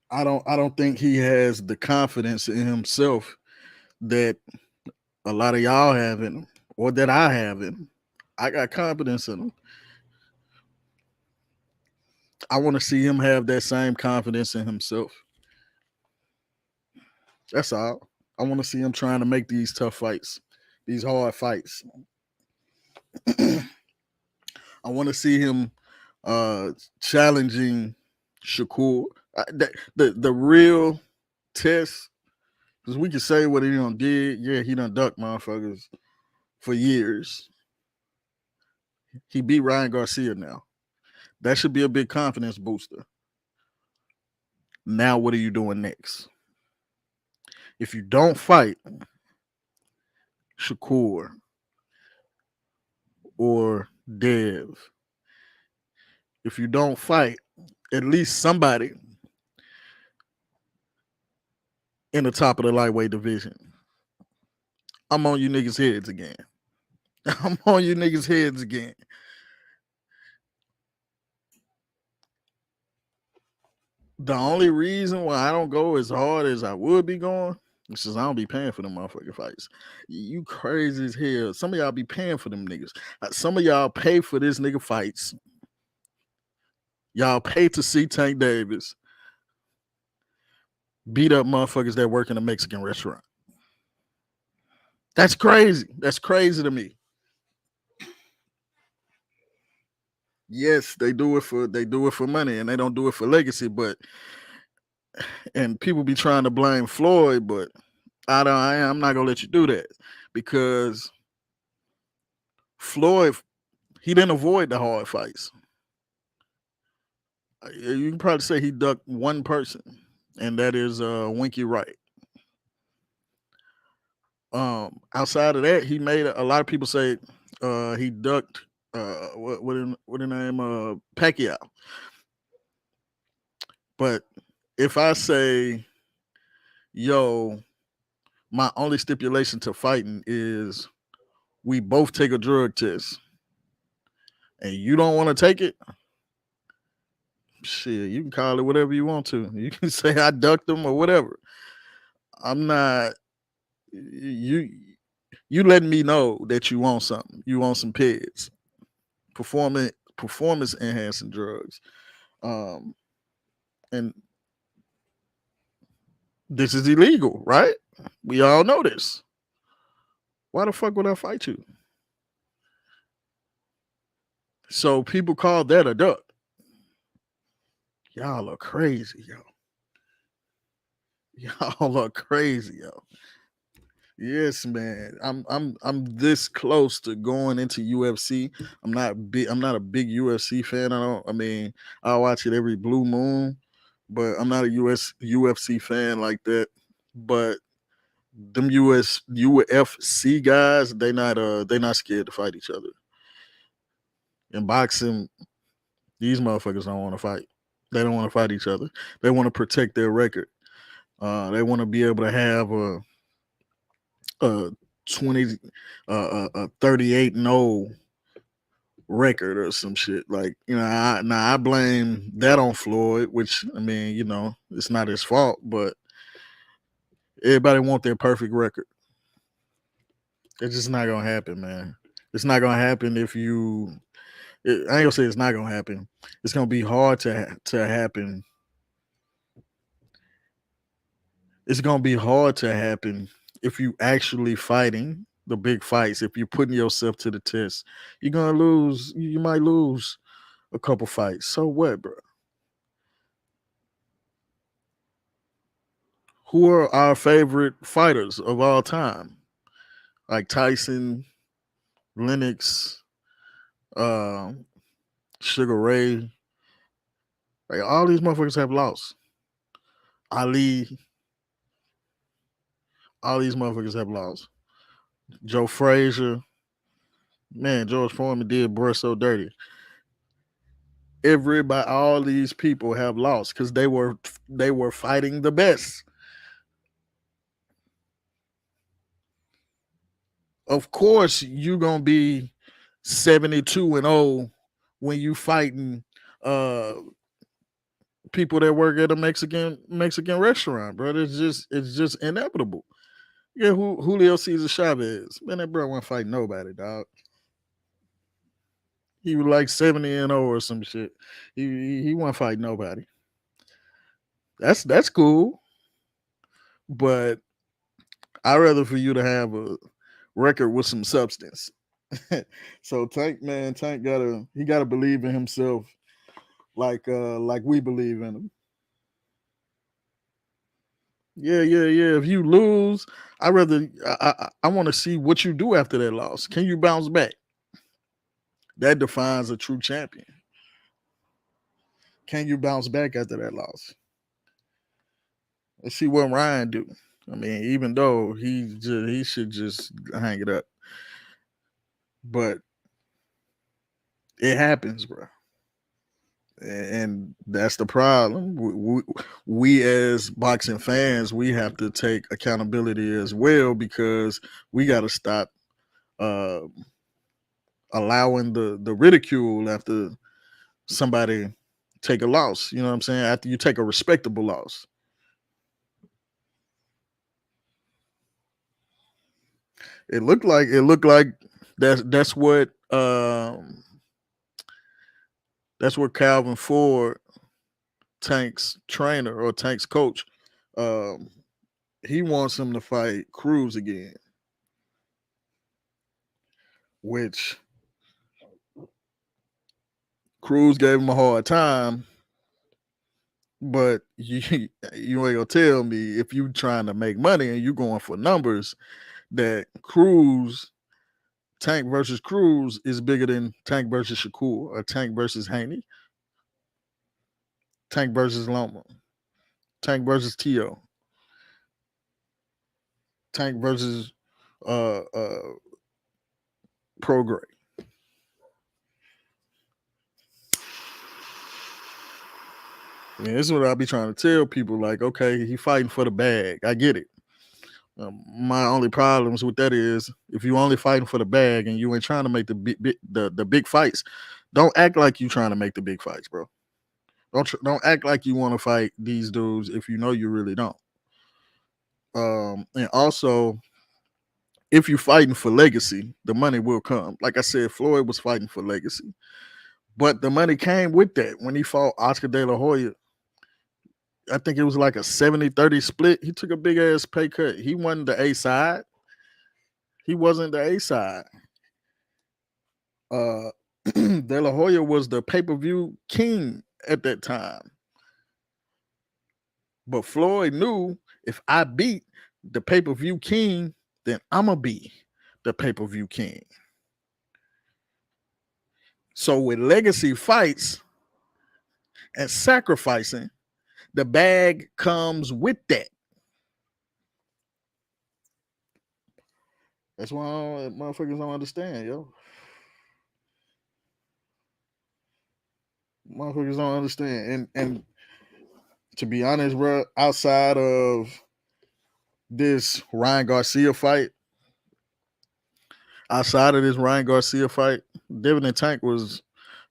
I don't think he has the confidence in himself that a lot of y'all have in him, or that I have in him. I got confidence in him. I want to see him have that same confidence in himself. That's all. I want to see him trying to make these tough fights, these hard fights. I want to see him challenging Shakur. The real test, because we can say what he done did. Yeah, he done ducked motherfuckers for years. He beat Ryan Garcia now. That should be a big confidence booster. Now, what are you doing next? If you don't fight Shakur or Dev, if you don't fight at least somebody in the top of the lightweight division, I'm on you niggas' heads again. I'm on you niggas' heads again. The only reason why I don't go as hard as I would be going is because I don't be paying for them motherfucking fights. You crazy as hell. Some of y'all be paying for them niggas. Some of y'all pay for this nigga fights. Y'all pay to see Tank Davis beat up motherfuckers that work in a Mexican restaurant. That's crazy. That's crazy to me. Yes, they do it for money, and they don't do it for legacy. But and people be trying to blame Floyd, but I'm not gonna let you do that, because Floyd, he didn't avoid the hard fights. You can probably say he ducked one person, and that is Winky Wright. Outside of that, he made a lot of people say he ducked what the name Pacquiao. But if I say, yo, my only stipulation to fighting is we both take a drug test, and you don't want to take it, shit, you can call it whatever you want to. You can say I ducked him or whatever. I'm not you. You letting me know that you want something. You want some PEDs, performance enhancing drugs, and this is illegal, right? We all know this. Why the fuck would I fight you? So people call that a duck. Y'all are crazy, yo. Y'all are crazy, yo. Yes, man. I'm this close to going into UFC. I'm not a big UFC fan. I watch it every blue moon, but I'm not a UFC fan like that. But them UFC guys, they not scared to fight each other. In boxing, these motherfuckers don't want to fight. They don't want to fight each other. They want to protect their record. They want to be able to have a 38-0 record or some shit. Like, I blame that on Floyd, which it's not his fault, but everybody want their perfect record. It's just not gonna happen, man. It's not gonna happen if you. I ain't gonna say it's not gonna happen. It's gonna be hard to happen. It's gonna be hard to happen if you actually fighting the big fights. If you're putting yourself to the test, you're gonna lose. You might lose a couple fights. So what, bro? Who are our favorite fighters of all time? Like Tyson, Lennox, Sugar Ray. Like, all these motherfuckers have lost. Ali. All these motherfuckers have lost. Joe Frazier. Man, George Foreman did bruh so dirty. Everybody, all these people have lost because they were fighting the best. Of course, you're gonna be 72-0 when you fighting people that work at a Mexican restaurant, bro. It's just inevitable. Yeah, Julio Cesar Chavez. Man, that bro won't fight nobody, dog. He was like 70-0 or some shit. He won't fight nobody. That's cool. But I'd rather for you to have a record with some substance. So Tank gotta believe in himself like we believe in him. Yeah. If you lose, I want to see what you do after that loss. Can you bounce back? That defines a true champion. Can you bounce back after that loss? Let's see what Ryan do. I mean, even though he should just hang it up, but it happens, bro. And that's the problem. We as boxing fans, we have to take accountability as well, because we got to stop allowing the ridicule after somebody take a loss. You know what I'm saying? After you take a respectable loss. It looked like that's what Calvin Ford, Tank's trainer or Tank's coach, he wants him to fight Cruz again, which Cruz gave him a hard time. But you ain't gonna tell me, if you trying to make money and you going for numbers, that Tank versus Cruz is bigger than Tank versus Shakur or Tank versus Haney, Tank versus Loma, Tank versus Tio, Tank versus Prograde. I mean, this is what I be trying to tell people. Like, okay, he fighting for the bag. I get it. My only problems with that is, if you only fighting for the bag and you ain't trying to make the big fights, don't act like you trying to make the big fights, bro. Don't act like you want to fight these dudes if you know you really don't. And also, if you're fighting for legacy, the money will come. Like I said, Floyd was fighting for legacy, but the money came with that when he fought Oscar De La Hoya. I think it was like a 70-30 split. He took a big ass pay cut. He wasn't the A side. He wasn't the A side. De La Hoya was the pay-per-view king at that time. But Floyd knew, if I beat the pay-per-view king, then I'ma be the pay-per-view king. So with legacy fights and sacrificing, the bag comes with that. That's why motherfuckers don't understand, yo. Motherfuckers don't understand. And to be honest, bro, outside of this Ryan Garcia fight, Devin and Tank was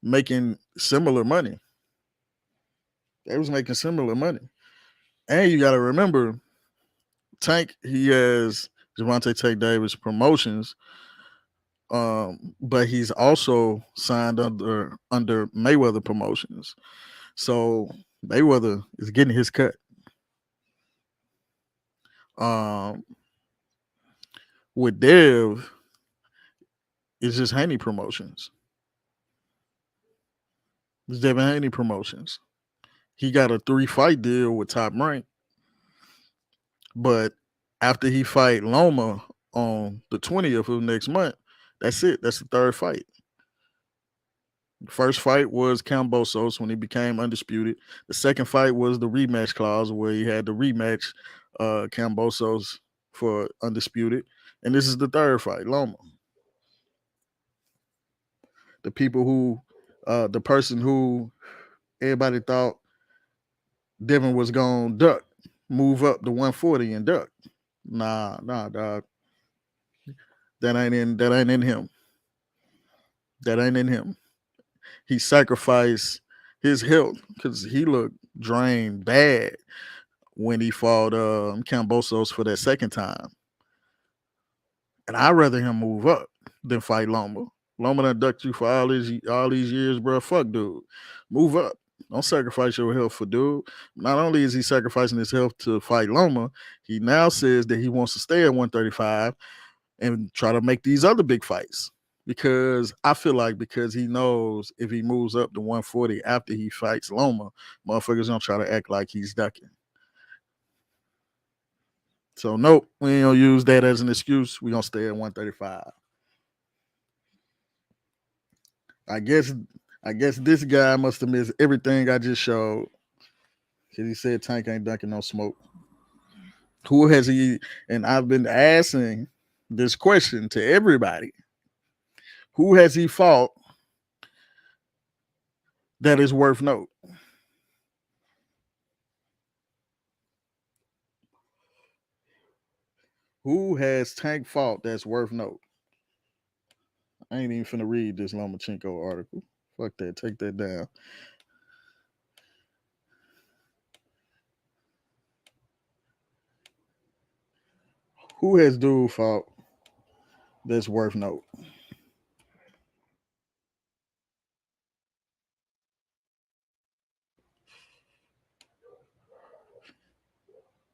making similar money. They was making similar money. And you got to remember, Tank, he has Gervonta Tank Davis Promotions, but he's also signed under Mayweather Promotions. So Mayweather is getting his cut. With Dev, it's just Haney Promotions. It's Devin Haney Promotions. He got a 3-fight deal with Top Rank, but after he fight Loma on the 20th of next month, that's it. That's the 3rd fight. The first fight was Kambosos when he became undisputed. The second fight was the rematch clause, where he had to rematch Kambosos for undisputed. And this is the 3rd fight, Loma. The person who everybody thought Devin was gonna duck, move up to 140 and duck. Nah, dog. That ain't in him. That ain't in him. He sacrificed his health because he looked drained bad when he fought Kambosos for that second time. And I'd rather him move up than fight Loma. Loma done ducked you for all these years, bro. Fuck, dude. Move up. Don't sacrifice your health for dude. Not only is he sacrificing his health to fight Loma, he now says that he wants to stay at 135 and try to make these other big fights. Because I feel like because he knows if he moves up to 140 after he fights Loma, motherfuckers gonna try to act like he's ducking. So nope, we ain't gonna use that as an excuse. We gonna stay at 135. I guess this guy must have missed everything I just showed. Cause he said Tank ain't ducking no smoke. Who has he? And I've been asking this question to everybody. Who has he fought that is worth note? Who has Tank fought that's worth note? I ain't even finna read this Lomachenko article. Fuck that. Take that down. Who has dude fought that's worth note?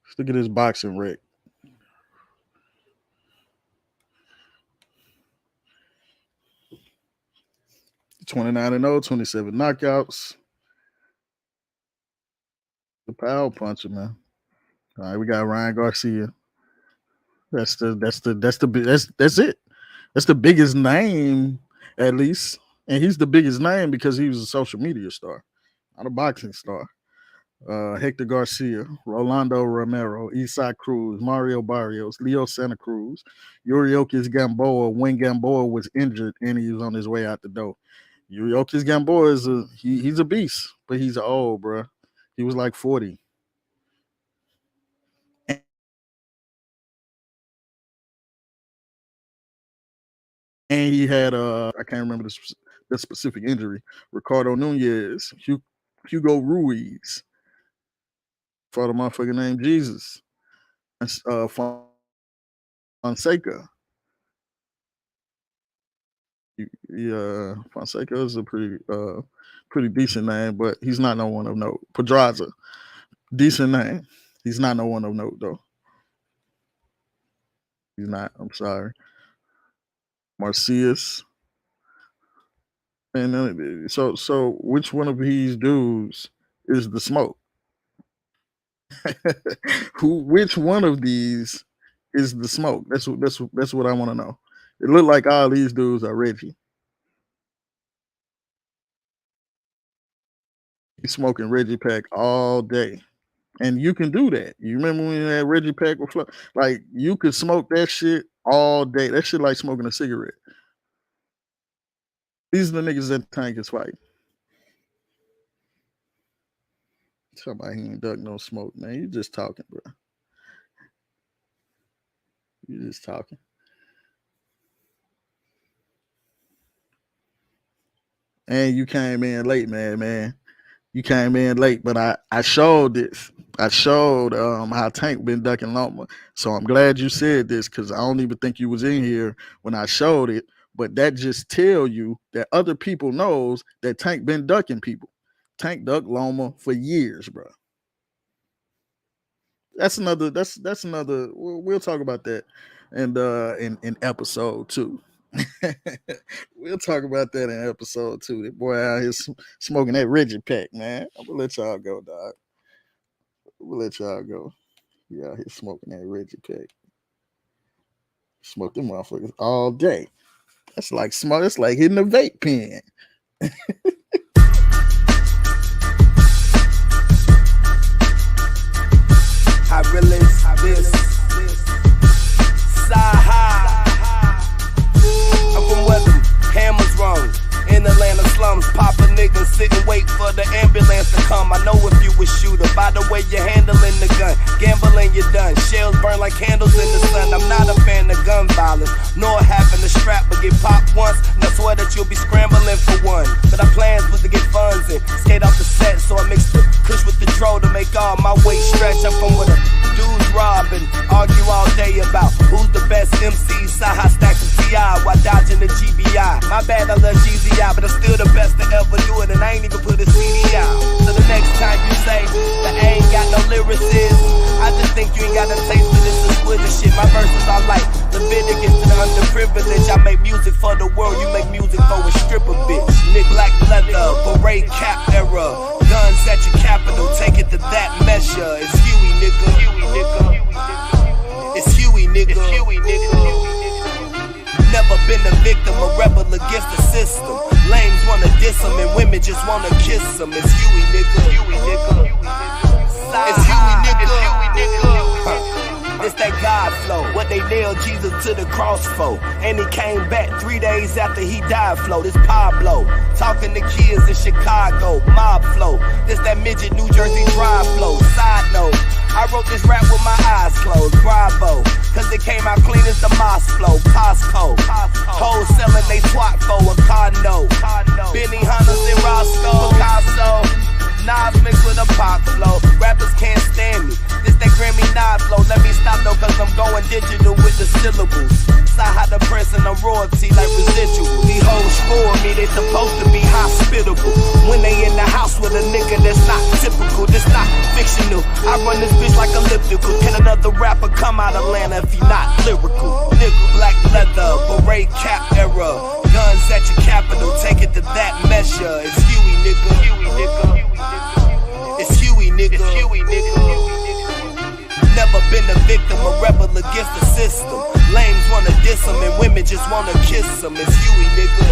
Let's look at this boxing rec. 29-0, 27 knockouts. The power puncher, man. All right, we got Ryan Garcia. That's it. That's the biggest name, at least. And he's the biggest name because he was a social media star, not a boxing star. Hector Garcia, Rolando Romero, Isaac Cruz, Mario Barrios, Leo Santa Cruz, Yuriokis Gamboa when Gamboa was injured and he was on his way out the door. Yuriokis Gamboa he's a beast, but he's old, bro. He was like 40. And he had I can't remember the specific injury. Ricardo Nunez, Hugo Ruiz, fought a motherfucker named Jesus, Fonseca. Yeah, Fonseca is a pretty decent name, but he's not no one of note. Pedraza, decent name. He's not no one of note though. He's not. I'm sorry. Marcius. And so which one of these dudes is the smoke? Which one of these is the smoke? That's what I want to know. It looked like all these dudes are Reggie. He's smoking Reggie Pack all day. And you can do that. You remember when that Reggie Pack was like you could smoke that shit all day. That shit like smoking a cigarette. These are the niggas that Tank is fighting. Somebody he ain't duck no smoke, man. You just talking, bro. You just talking. And you came in late, man. You came in late, but I showed this. I showed how Tank been ducking Loma. So I'm glad you said this because I don't even think you was in here when I showed it. But that just tell you that other people knows that Tank been ducking people. Tank ducked Loma for years, bro. That's another. We'll talk about that, and in episode 2. We'll talk about that in episode 2. That boy out here smoking that Reggie Pack, man. I'm gonna let y'all go, dog. We'll let y'all go. Yeah, out here smoking that Reggie Pack. Smoke them motherfuckers all day. That's like smart. It's like hitting a vape pen. I realize this. Side I'm from where them hammers run. In Atlanta slums, pop a nigga, sit and wait for the ambulance to come. I know if you a shooter, by the way you're handling the gun. Gambling, you're done. Shells burn like candles in the sun. I'm not a fan of gun violence, nor having a strap, but get popped once, and I swear that you'll be scrambling for one. But our plans was to get funds and skate off the set, so I mixed the kush with the control to make all my weight stretch. I'm from with a dudes rob and argue all day about who's the best MC. Saha stacks of TI while dodging the GBI. My bad, I love GZI, but I'm still the best to ever do it, and I ain't even put a CD out. So the next time you say that I ain't got no lyricist, I just think you ain't got a taste for this exquisite shit. My verses are like Leviticus to the underprivileged. I make music for the world, you make music for a stripper bitch. Nick Black leather, beret cap era, guns at your capital, take it to that measure. It's Huey, nigga. It's Huey, nigga. Never been a victim, a rebel against the system. Lames wanna diss them and women just wanna kiss them. It's Huey, nigga. It's Huey, nigga. It's that God flow, what they nailed Jesus to the cross for. And he came back 3 days after he died flow. This Pablo, talking to kids in Chicago, mob flow. This that midget New Jersey drive flow. Side note, I wrote this rap with my eyes closed, bravo. Cause it came out clean as the Moss flow, Costco. Hoes selling they twat for a car note. Benny Hunters and Roscoe, Picasso. Nas mixed with a pop flow. Rappers can't stand me. This that Grammy Nas flow. Let me stop though, cause I'm going digital with the syllables. Saha the prince and I'm royalty like residual. These hoes for me, they supposed to be hospitable. When they in the house with a nigga that's not typical, this not fictional. I run this bitch like elliptical. Can another rapper come out of Atlanta if he not lyrical? Nigga, black leather, beret cap era, guns at your capital, take it to that measure. It's Huey, nigga. It's Huey, nigga. Never been a victim, a rebel against the system. Lames wanna diss them and women just wanna kiss them. It's Huey, nigga.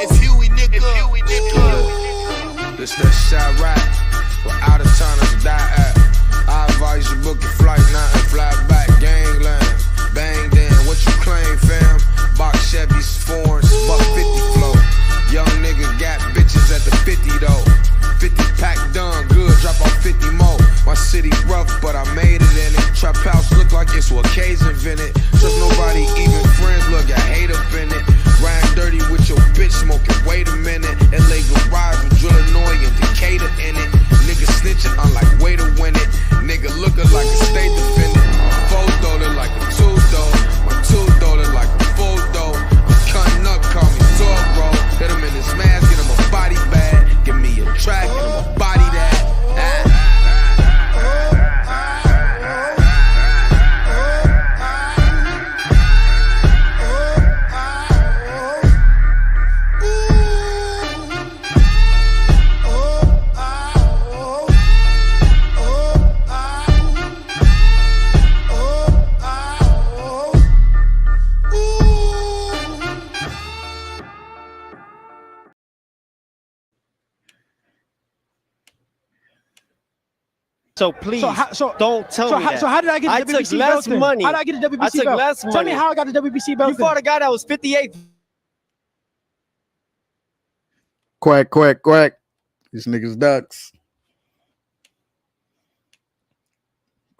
It's Huey, nigga. This that shot rap, where out of towners die at. I advise you book your flight now and fly back. Gangland, banged in. What you claim, fam? Box Chevys, foreigns, $150 flow. Young nigga got bitches at the 50 though. 50 pack done good, drop off 50 more. My city rough, but I made it in it. Trap house look like it's what K's invented. Trust nobody, even friends look, I hate up in it. Ride dirty with your bitch smoking, wait a minute. LA garage with Illinois and Decatur in it. Nigga snitching, I'm like, way to win it. Nigga looking like a state defendant. Photo look like a two though. My two though look like a full though. I'm cutting up, call me dog, bro. Hit him in his mask, get him a body bag. Give me a track, and I'ma body that. So please, don't tell me that. So how did I get the WBC belt? Money. How did I get the WBC belt? I took less money. Tell me how I got the WBC belt. You fought a guy that was 58th. Quack, quack, quack. These niggas ducks.